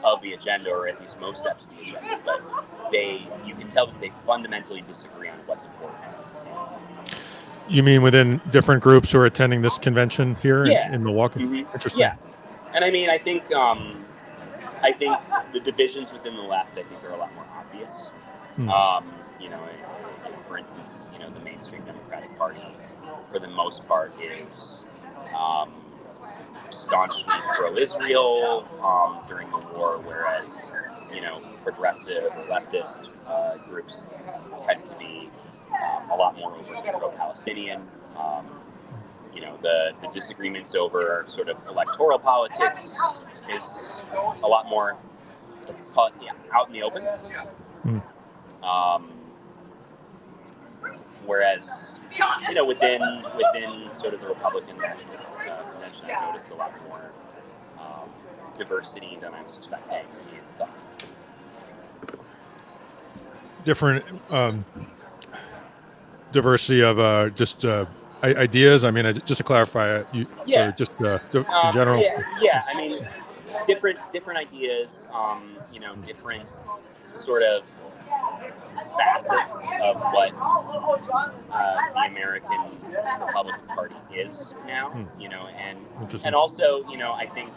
of the agenda, or at least most steps of the agenda, but you can tell that they fundamentally disagree on what's important. You mean within different groups who are attending this convention here in Milwaukee? Mm-hmm. Interesting. Yeah, and I mean, I think the divisions within the left, I think, are a lot more obvious. For instance, the mainstream Democratic Party, for the most part, is staunchly pro-Israel during the war, whereas progressive or leftist groups tend to be a lot more overtly pro-Palestinian. The disagreements over sort of electoral politics is a lot more, let's call it, out in the open. Whereas, within sort of the Republican National Convention, I noticed a lot more diversity than I was expecting in thought. Different diversity of ideas. I mean, just to clarify, in general. Yeah. I mean, different ideas. Different sort of facets of what the American Republican Party is now. And also, I think,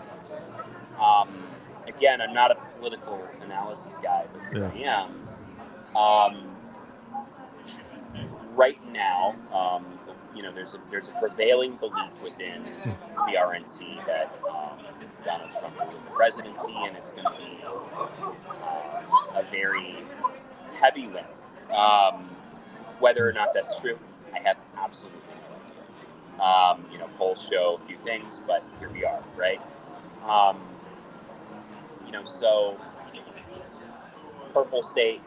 again, I'm not a political analysis guy, but here I am. Right now, there's a prevailing belief within the RNC that Donald Trump will win the presidency, and it's going to be a very heavy win. Whether or not that's true, I have absolutely no idea. Polls show a few things, but here we are, right? So purple state,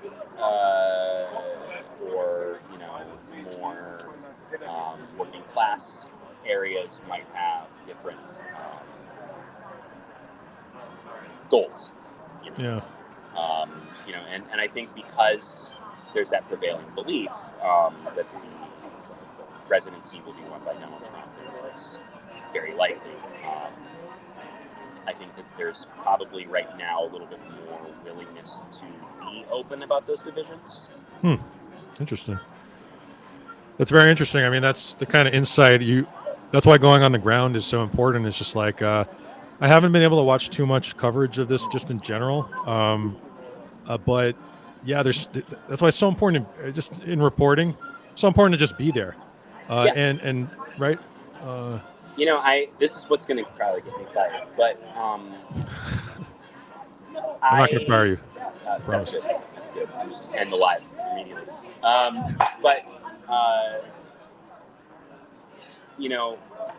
or more working class areas might have different goals. And I think because there's that prevailing belief that the presidency will be won by Donald Trump, and it's very likely. I think that there's probably right now a little bit more willingness to be open about those divisions. Interesting. That's very interesting. I mean, that's the kind of insight that's why going on the ground is so important. It's just like, I haven't been able to watch too much coverage of this just in general. But yeah, that's why it's so important just in reporting, so important to just be there. And right. This is what's going to probably get me fired, but I'm not going to fire you. That's good. That's good. I'm just end the live immediately. But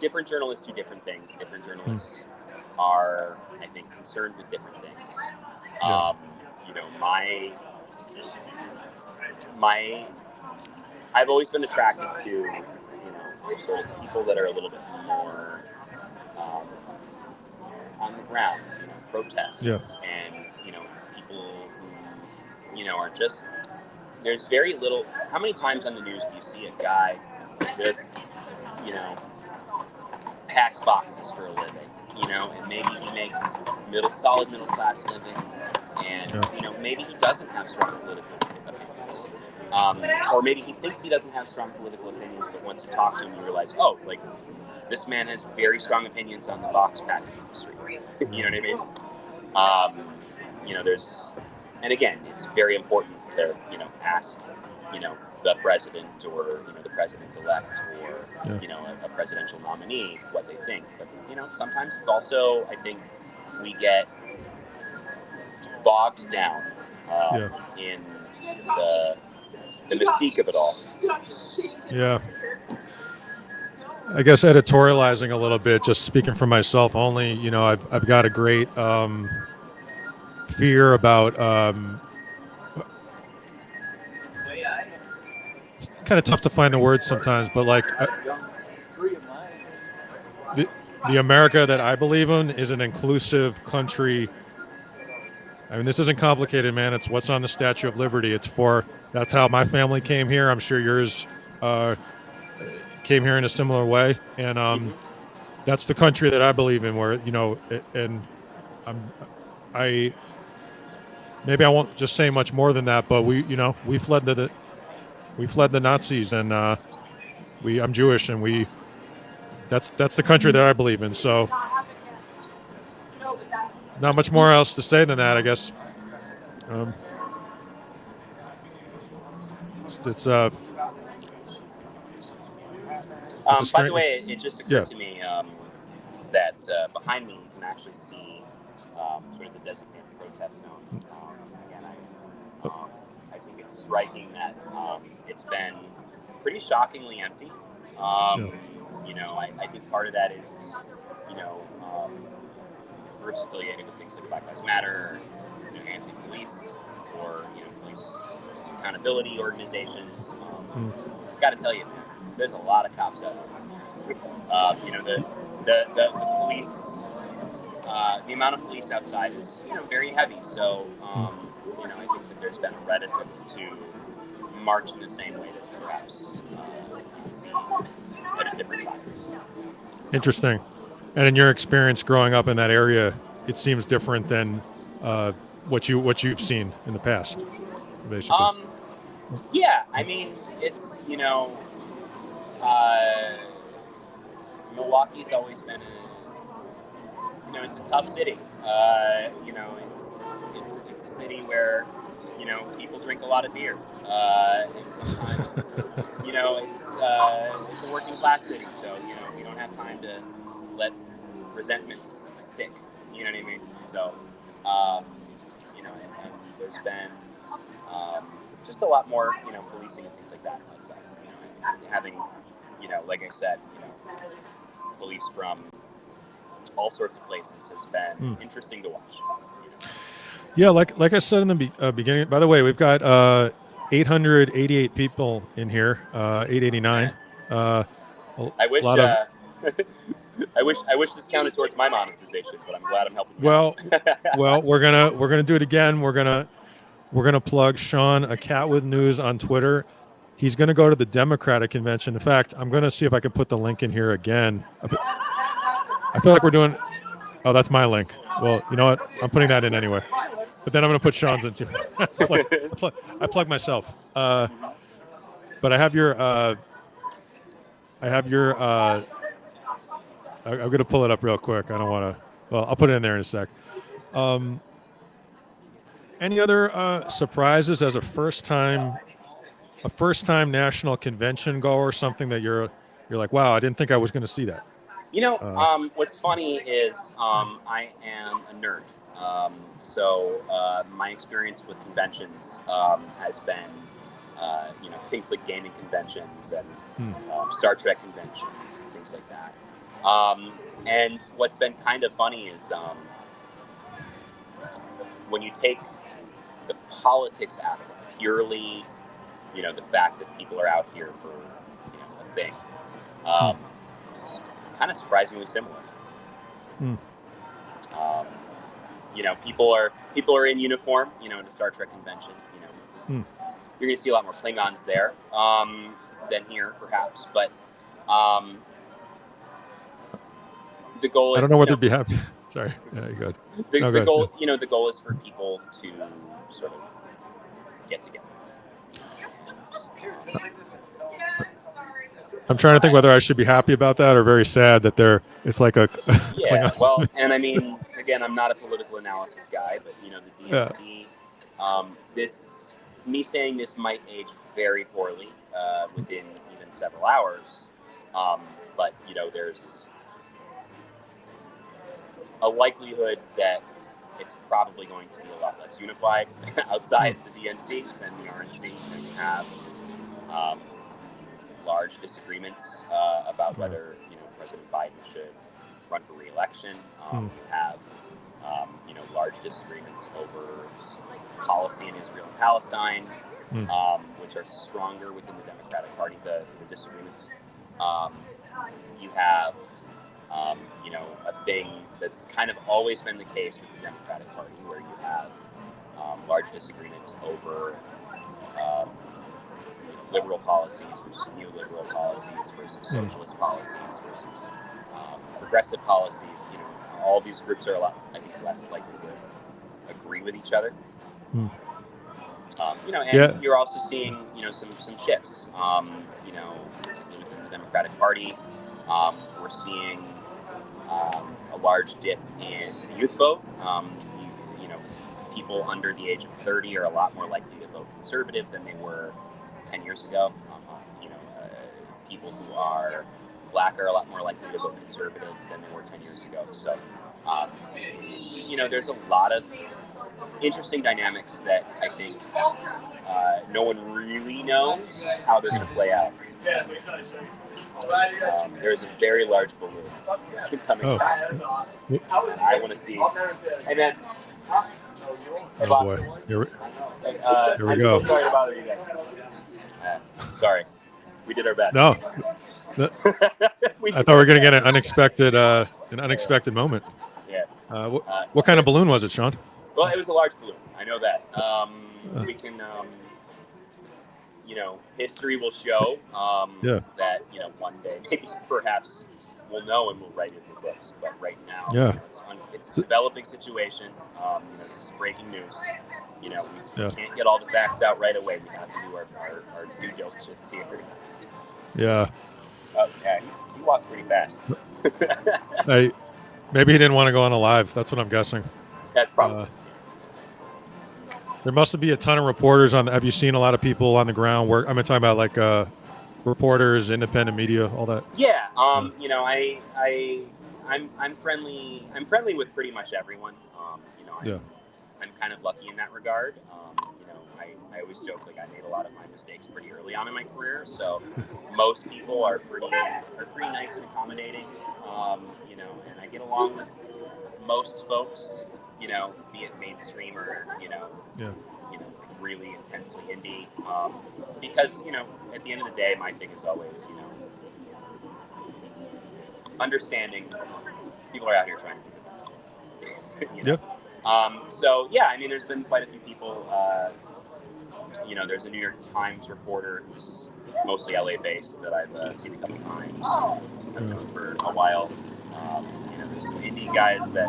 different journalists do different things. Different journalists are, I think, concerned with different things. Yeah. I've always been attracted to, sort of people that are a little bit more on the ground, protests, and people who, are just. There's very little. How many times on the news do you see a guy just, packs boxes for a living, and maybe he makes solid middle class living, and maybe he doesn't have strong political opinions, or maybe he thinks he doesn't have strong political opinions, but once you talk to him, you realize, this man has very strong opinions on the box packing industry. You know what I mean? And again, it's very important to ask the president or the president-elect or a presidential nominee what they think. But sometimes it's also, I think, we get bogged down in the mystique of it all. Yeah. I guess editorializing a little bit, just speaking for myself only, I've got a great fear about it's kind of tough to find the words sometimes, but like the America that I believe in is an inclusive country. I mean, this isn't complicated, man. It's what's on the Statue of Liberty. That's how my family came here. I'm sure yours came here in a similar way. And that's the country that I believe in, where, and maybe I won't just say much more than that, but we fled the Nazis, and I'm Jewish, and that's the country that I believe in. So not much more else to say than that, I guess. By the way, it just occurred to me that behind me you can actually see sort of the designated protest zone. Again, I think it's striking that it's been pretty shockingly empty. I think part of that is groups affiliated with things like Black Lives Matter, anti-police, or police accountability organizations. Got to tell you, man, there's a lot of cops out there. The police, the amount of police outside is very heavy. So I think that there's been a reticence to march in the same way that perhaps you see at a different time. Interesting. And in your experience growing up in that area, it seems different than what you've seen in the past, basically. Yeah, I mean, it's Milwaukee's always been it's a tough city. It's a city where people drink a lot of beer, and sometimes it's a working class city, so we don't have time to let resentments stick. You know what I mean? So and there's been just a lot more policing and things like that outside. Having like I said, police from all sorts of places has been interesting to watch. Yeah, like I said in the beginning. By the way, we've got 888 people in here. 889. I wish. I wish this counted towards my monetization, but I'm glad I'm helping. Well, we're gonna do it again. We're gonna plug Sean, a cat with news, on Twitter. He's gonna go to the Democratic convention. In fact, I'm gonna see if I can put the link in here again. I feel like we're doing. Oh, that's my link. Well, you know what? I'm putting that in anyway. But then I'm gonna put Sean's in too. I plug myself. But I have your. I'm going to pull it up real quick. I don't want to. Well, I'll put it in there in a sec. Any other surprises as a first time national convention goer? Something that you're like, wow, I didn't think I was going to see that. What's funny is I am a nerd. So my experience with conventions has been, things like gaming conventions and Star Trek conventions and things like that. And what's been kind of funny is when you take the politics out of it, purely, the fact that people are out here for, a thing. It's kind of surprisingly similar. People are in uniform, at a Star Trek convention. You're going to see a lot more Klingons there than here, perhaps. But the goal is. I don't know whether to be happy. Sorry, yeah, you good. The goal, the goal is for people to sort of get together. I'm trying to think whether I should be happy about that or very sad that it's like a. Yeah, well, and I mean, again, I'm not a political analysis guy, but the DNC, me saying this might age very poorly within even several hours, but there's a likelihood that it's probably going to be a lot less unified outside the DNC than the RNC. You have large disagreements about whether President Biden should run for re-election. You have large disagreements over policy in Israel and Palestine, which are stronger within the Democratic Party. The disagreements. You have a thing that's kind of always been the case with the Democratic Party, where you have large disagreements over liberal policies versus neoliberal policies versus socialist policies versus progressive policies. All these groups are a lot, I think, less likely to agree with each other. And you're also seeing, some shifts. Particularly within the Democratic Party, we're seeing a large dip in the youth vote. People under the age of 30 are a lot more likely to vote conservative than they were 10 years ago. People who are Black are a lot more likely to vote conservative than they were 10 years ago. So, there's a lot of interesting dynamics that I think no one really knows how they're going to play out. There's a very large balloon coming past. I want to see. Hey, man. Oh, boy. Here we I'm go. So sorry to bother you guys. Sorry. We did our best. No. I thought we were going to get an unexpected moment. Yeah. What kind of balloon was it, Sean? Well, it was a large balloon. I know that. We can, history will show that, one day, maybe perhaps we'll know and we'll write it in the books. But right now, it's a developing situation. This is breaking news. We can't get all the facts out right away. We have to do our due diligence here. Yeah. Okay. You walk pretty fast. Maybe he didn't want to go on a live. That's what I'm guessing. That's probably. There must be a ton of reporters on. Have you seen a lot of people on the ground work? I'm talking about like reporters, independent media, all that. Yeah. I'm friendly. I'm friendly with pretty much everyone. I'm kind of lucky in that regard. I always joke like I made a lot of my mistakes pretty early on in my career, so most people are pretty nice and accommodating. And I get along with most folks. Be it mainstream or really intensely indie. Because at the end of the day, my thing is always understanding people are out here trying to do the best. So yeah, I mean, there's been quite a few people. There's a New York Times reporter who's mostly LA based that I've seen a couple times. I've known for a while. There's some indie guys that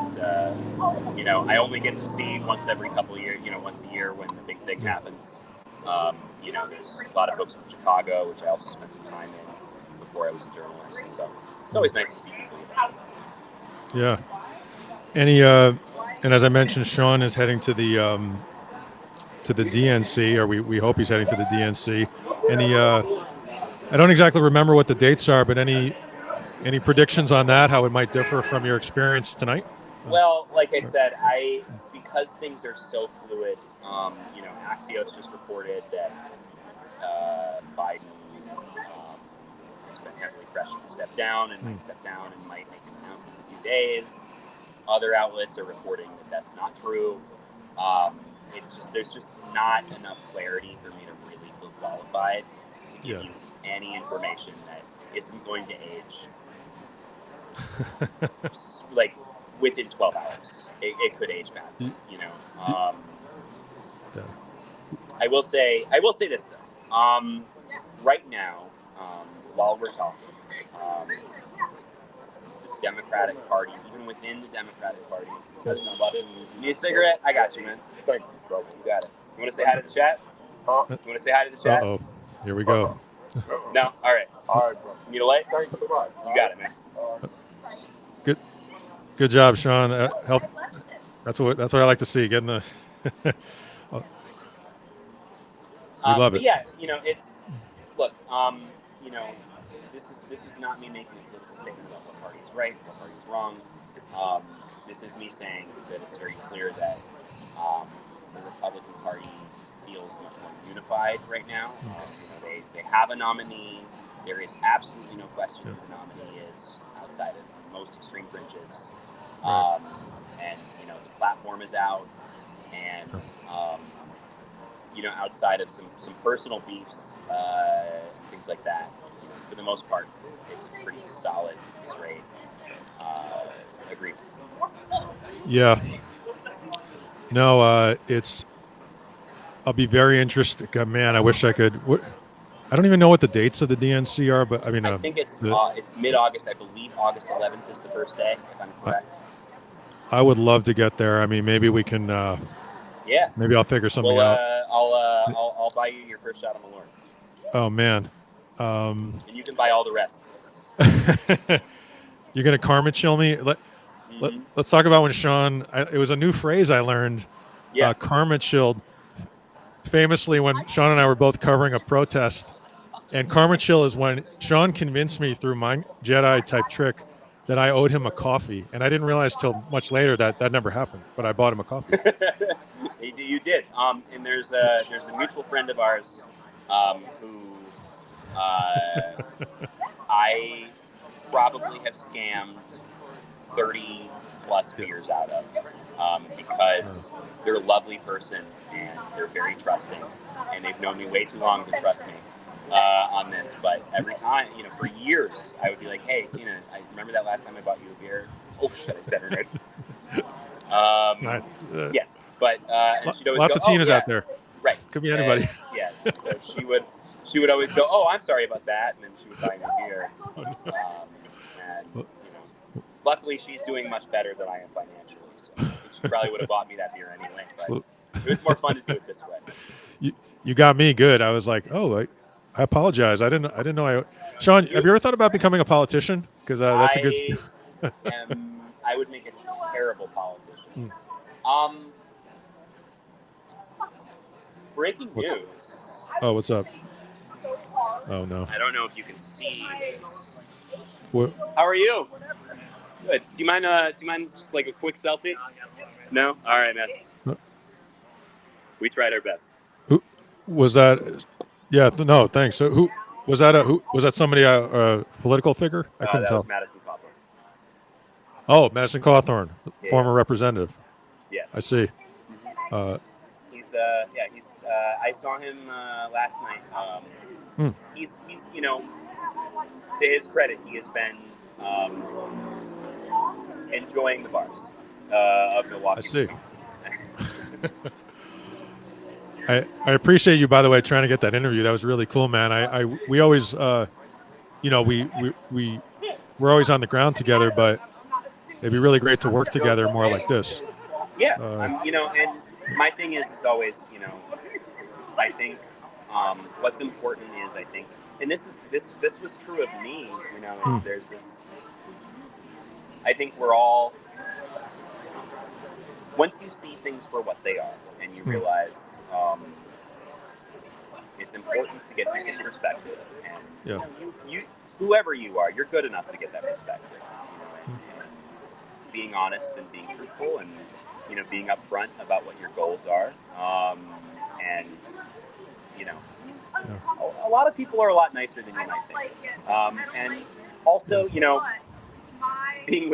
I only get to see once every couple of years. Once a year when the big thing happens. There's a lot of folks from Chicago, which I also spent some time in before I was a journalist. So it's always nice to see people. Yeah. And as I mentioned, Sean is heading to the DNC, or we hope he's heading to the DNC. I don't exactly remember what the dates are, but any Any predictions on that? How it might differ from your experience tonight? Well, like I said, because things are so fluid. Axios just reported that Biden has been heavily pressured to step down and might step down and might make an announcement in a few days. Other outlets are reporting that that's not true. There's just not enough clarity for me to really feel qualified to give you any information that isn't going to age like within 12 hours. It could age badly, I will say this though. Right now, while we're talking, the Democratic Party, even within the Democratic Party, you need a cigarette? I got you, man. Thank you, bro. You got it. You want to say hi to the chat? You want to say hi to the chat? Uh-oh. Here we go. No? All right. All right, bro. You need a light? Thanks so much. You got it, man. Good job, Sean. Help. That's what I like to see. Getting the. We love it. Yeah, it's look. This is not me making a political statement about what party is right, what party is wrong. This is me saying that it's very clear that the Republican Party feels much more unified right now. They have a nominee. There is absolutely no question who the nominee is outside of the most extreme fringes. And the platform is out, and outside of some personal beefs, things like that, for the most part, it's a pretty solid, straight agreement. Yeah. No, I'll be very interested. Man, I wish I could. I don't even know what the dates of the DNC are, but I mean, I think it's mid-August. I believe August 11th is the first day, if I'm correct. I would love to get there. I mean, maybe we can. Yeah. Maybe I'll figure something out. I'll buy you your first shot of Malort. Oh man. And you can buy all the rest. You're gonna Carmitchel me. Let's talk about when Sean. It was a new phrase I learned. Yeah. Carmitchel. Famously, when Sean and I were both covering a protest, and Carmitchel is when Sean convinced me through my Jedi type trick that I owed him a coffee, and I didn't realize till much later that never happened. But I bought him a coffee. You did. And there's a mutual friend of ours who I probably have scammed 30 plus beers out of because they're a lovely person and they're very trusting, and they've known me way too long to trust me on this. But every time, for years, I would be like, "Hey, Tina, I remember that last time I bought you a beer." Oh shit, I said her name. Yeah, but and she'd always lots go, of Tinas out there. Right. Could be anybody. Yeah. So she would always go, "Oh, I'm sorry about that," and then she would buy me a beer. And luckily, she's doing much better than I am financially, so she probably would have bought me that beer anyway. But it was more fun to do it this way. You got me good. I was like, oh, I apologize. I didn't know. Sean, have you ever thought about becoming a politician? Because that's a good. I would make a terrible politician. Breaking news. Oh, what's up? Oh no. I don't know if you can see this. What? How are you? Good. Do you mind just like a quick selfie? No? All right, man. We tried our best. Who was that? Yeah, no, thanks. So who was that? Who was that? Somebody a political figure? I couldn't tell. Was Madison Cawthorn. Oh, Madison Cawthorn, former representative. Yeah. I see. He's I saw him last night. He's to his credit, he has been enjoying the bars of Milwaukee. I see. I appreciate you, by the way, trying to get that interview. That was really cool, man. We always we're always on the ground together, but it'd be really great to work together more like this. Yeah, and my thing is always, I think what's important is, I think, and this was true of me, is there's this, I think we're all, once you see things for what they are and you realize it's important to get people's perspective, and whoever you are, you're good enough to get that perspective. And being honest and being truthful and, being upfront about what your goals are. And, a lot of people are a lot nicer than you might think. And also, being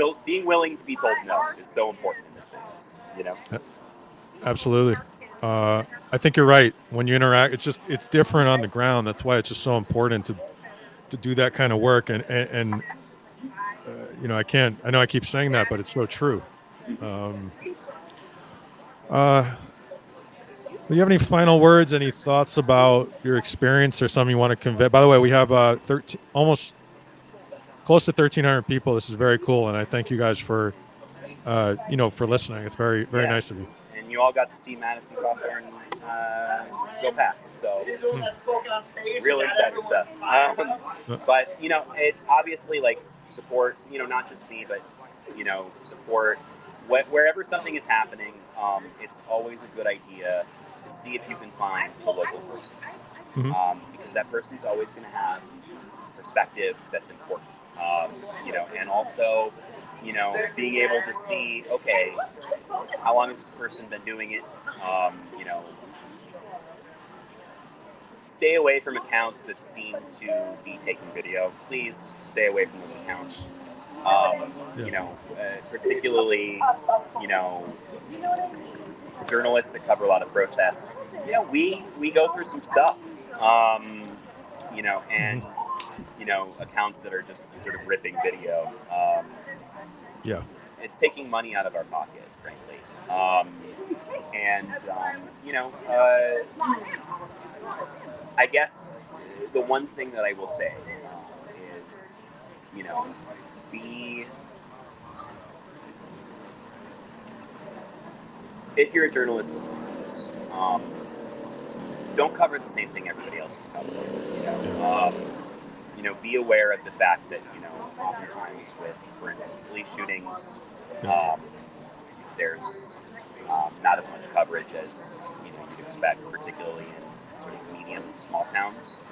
willing to be told no is so important in this business, Absolutely. I think you're right. When you interact, it's different on the ground. That's why it's just so important to do that kind of work. And I know I keep saying that, but it's so true. Do you have any final words, any thoughts about your experience or something you want to convey? By the way, we have 13, almost close to 1,300 people. This is very cool. And I thank you guys for listening. It's very, very nice of you. And you all got to see Madison Crawford go past. So real insider stuff. But, it obviously support, not just me, but, support wherever something is happening. It's always a good idea to see if you can find a local person. Because that person's always going to have perspective that's important. And also, being able to see, okay, how long has this person been doing it? Stay away from accounts that seem to be taking video. Please stay away from those accounts. Particularly, journalists that cover a lot of protests. We go through some stuff. And accounts that are just sort of ripping video. It's taking money out of our pocket, frankly. I guess the one thing that I will say is, if you're a journalist listening to this, don't cover the same thing everybody else is covering. Be aware of the fact that, oftentimes with, for instance, police shootings, there's not as much coverage as, you'd expect, particularly in sort of medium and small towns.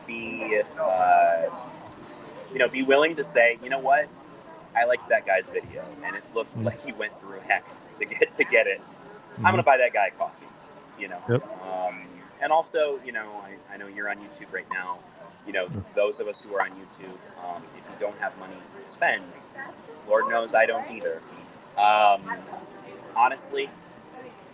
Be willing to say, you know what, I liked that guy's video, and it looked like he went through heck to get it. I'm going to buy that guy a coffee, And also, I know you're on YouTube right now. Those of us who are on YouTube, if you don't have money to spend, Lord knows I don't either. Honestly,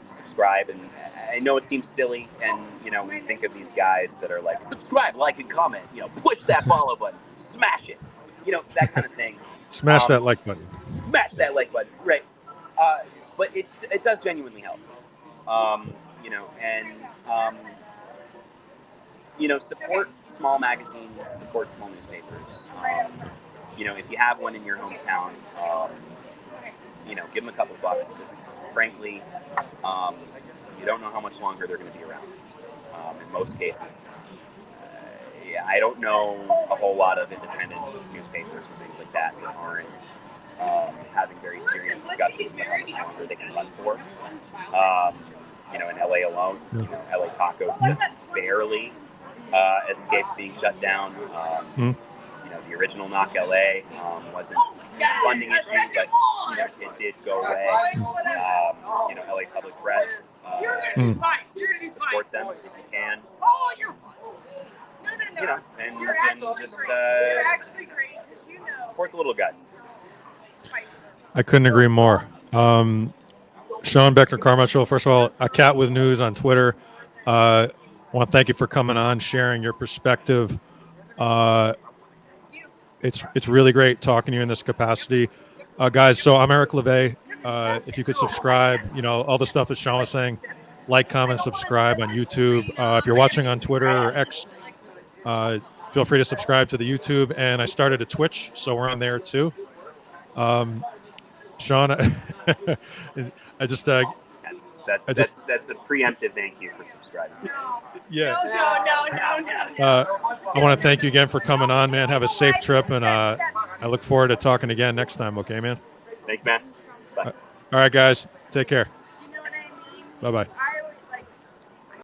subscribe. And I know it seems silly, and, we think of these guys that are like, subscribe, like, and comment, push that follow button, smash it, that kind of thing. Smash that like button. Smash that like button, right. But it does genuinely help. Support small magazines, support small newspapers. If you have one in your hometown, give them a couple bucks, because frankly, you don't know how much longer they're going to be around. In most cases, I don't know a whole lot of independent newspapers and things like that aren't having very serious discussions about how much longer they can run for. In LA alone, LA Taco just barely escaped being shut down. The original Knock LA wasn't a funding issue, but it did go away. LA Public Press, support them if you can. And just support the little guys. I couldn't agree more. Sean Beckner-Carmitchel, first of all, A Cat with News on Twitter. I want to thank you for coming on, sharing your perspective. It's really great talking to you in this capacity. Guys, so I'm Eric LeVay. If you could subscribe, all the stuff that Sean was saying, like, comment, subscribe on YouTube. If you're watching on Twitter or X, feel free to subscribe to the YouTube. And I started a Twitch, so we're on there too. Sean, I just that's a preemptive thank you for subscribing. Yeah. No. I want to thank you again for coming on, man. Have a safe trip, and I look forward to talking again next time. Okay, man. Thanks, man. Bye. All right, guys. Take care. Bye-bye.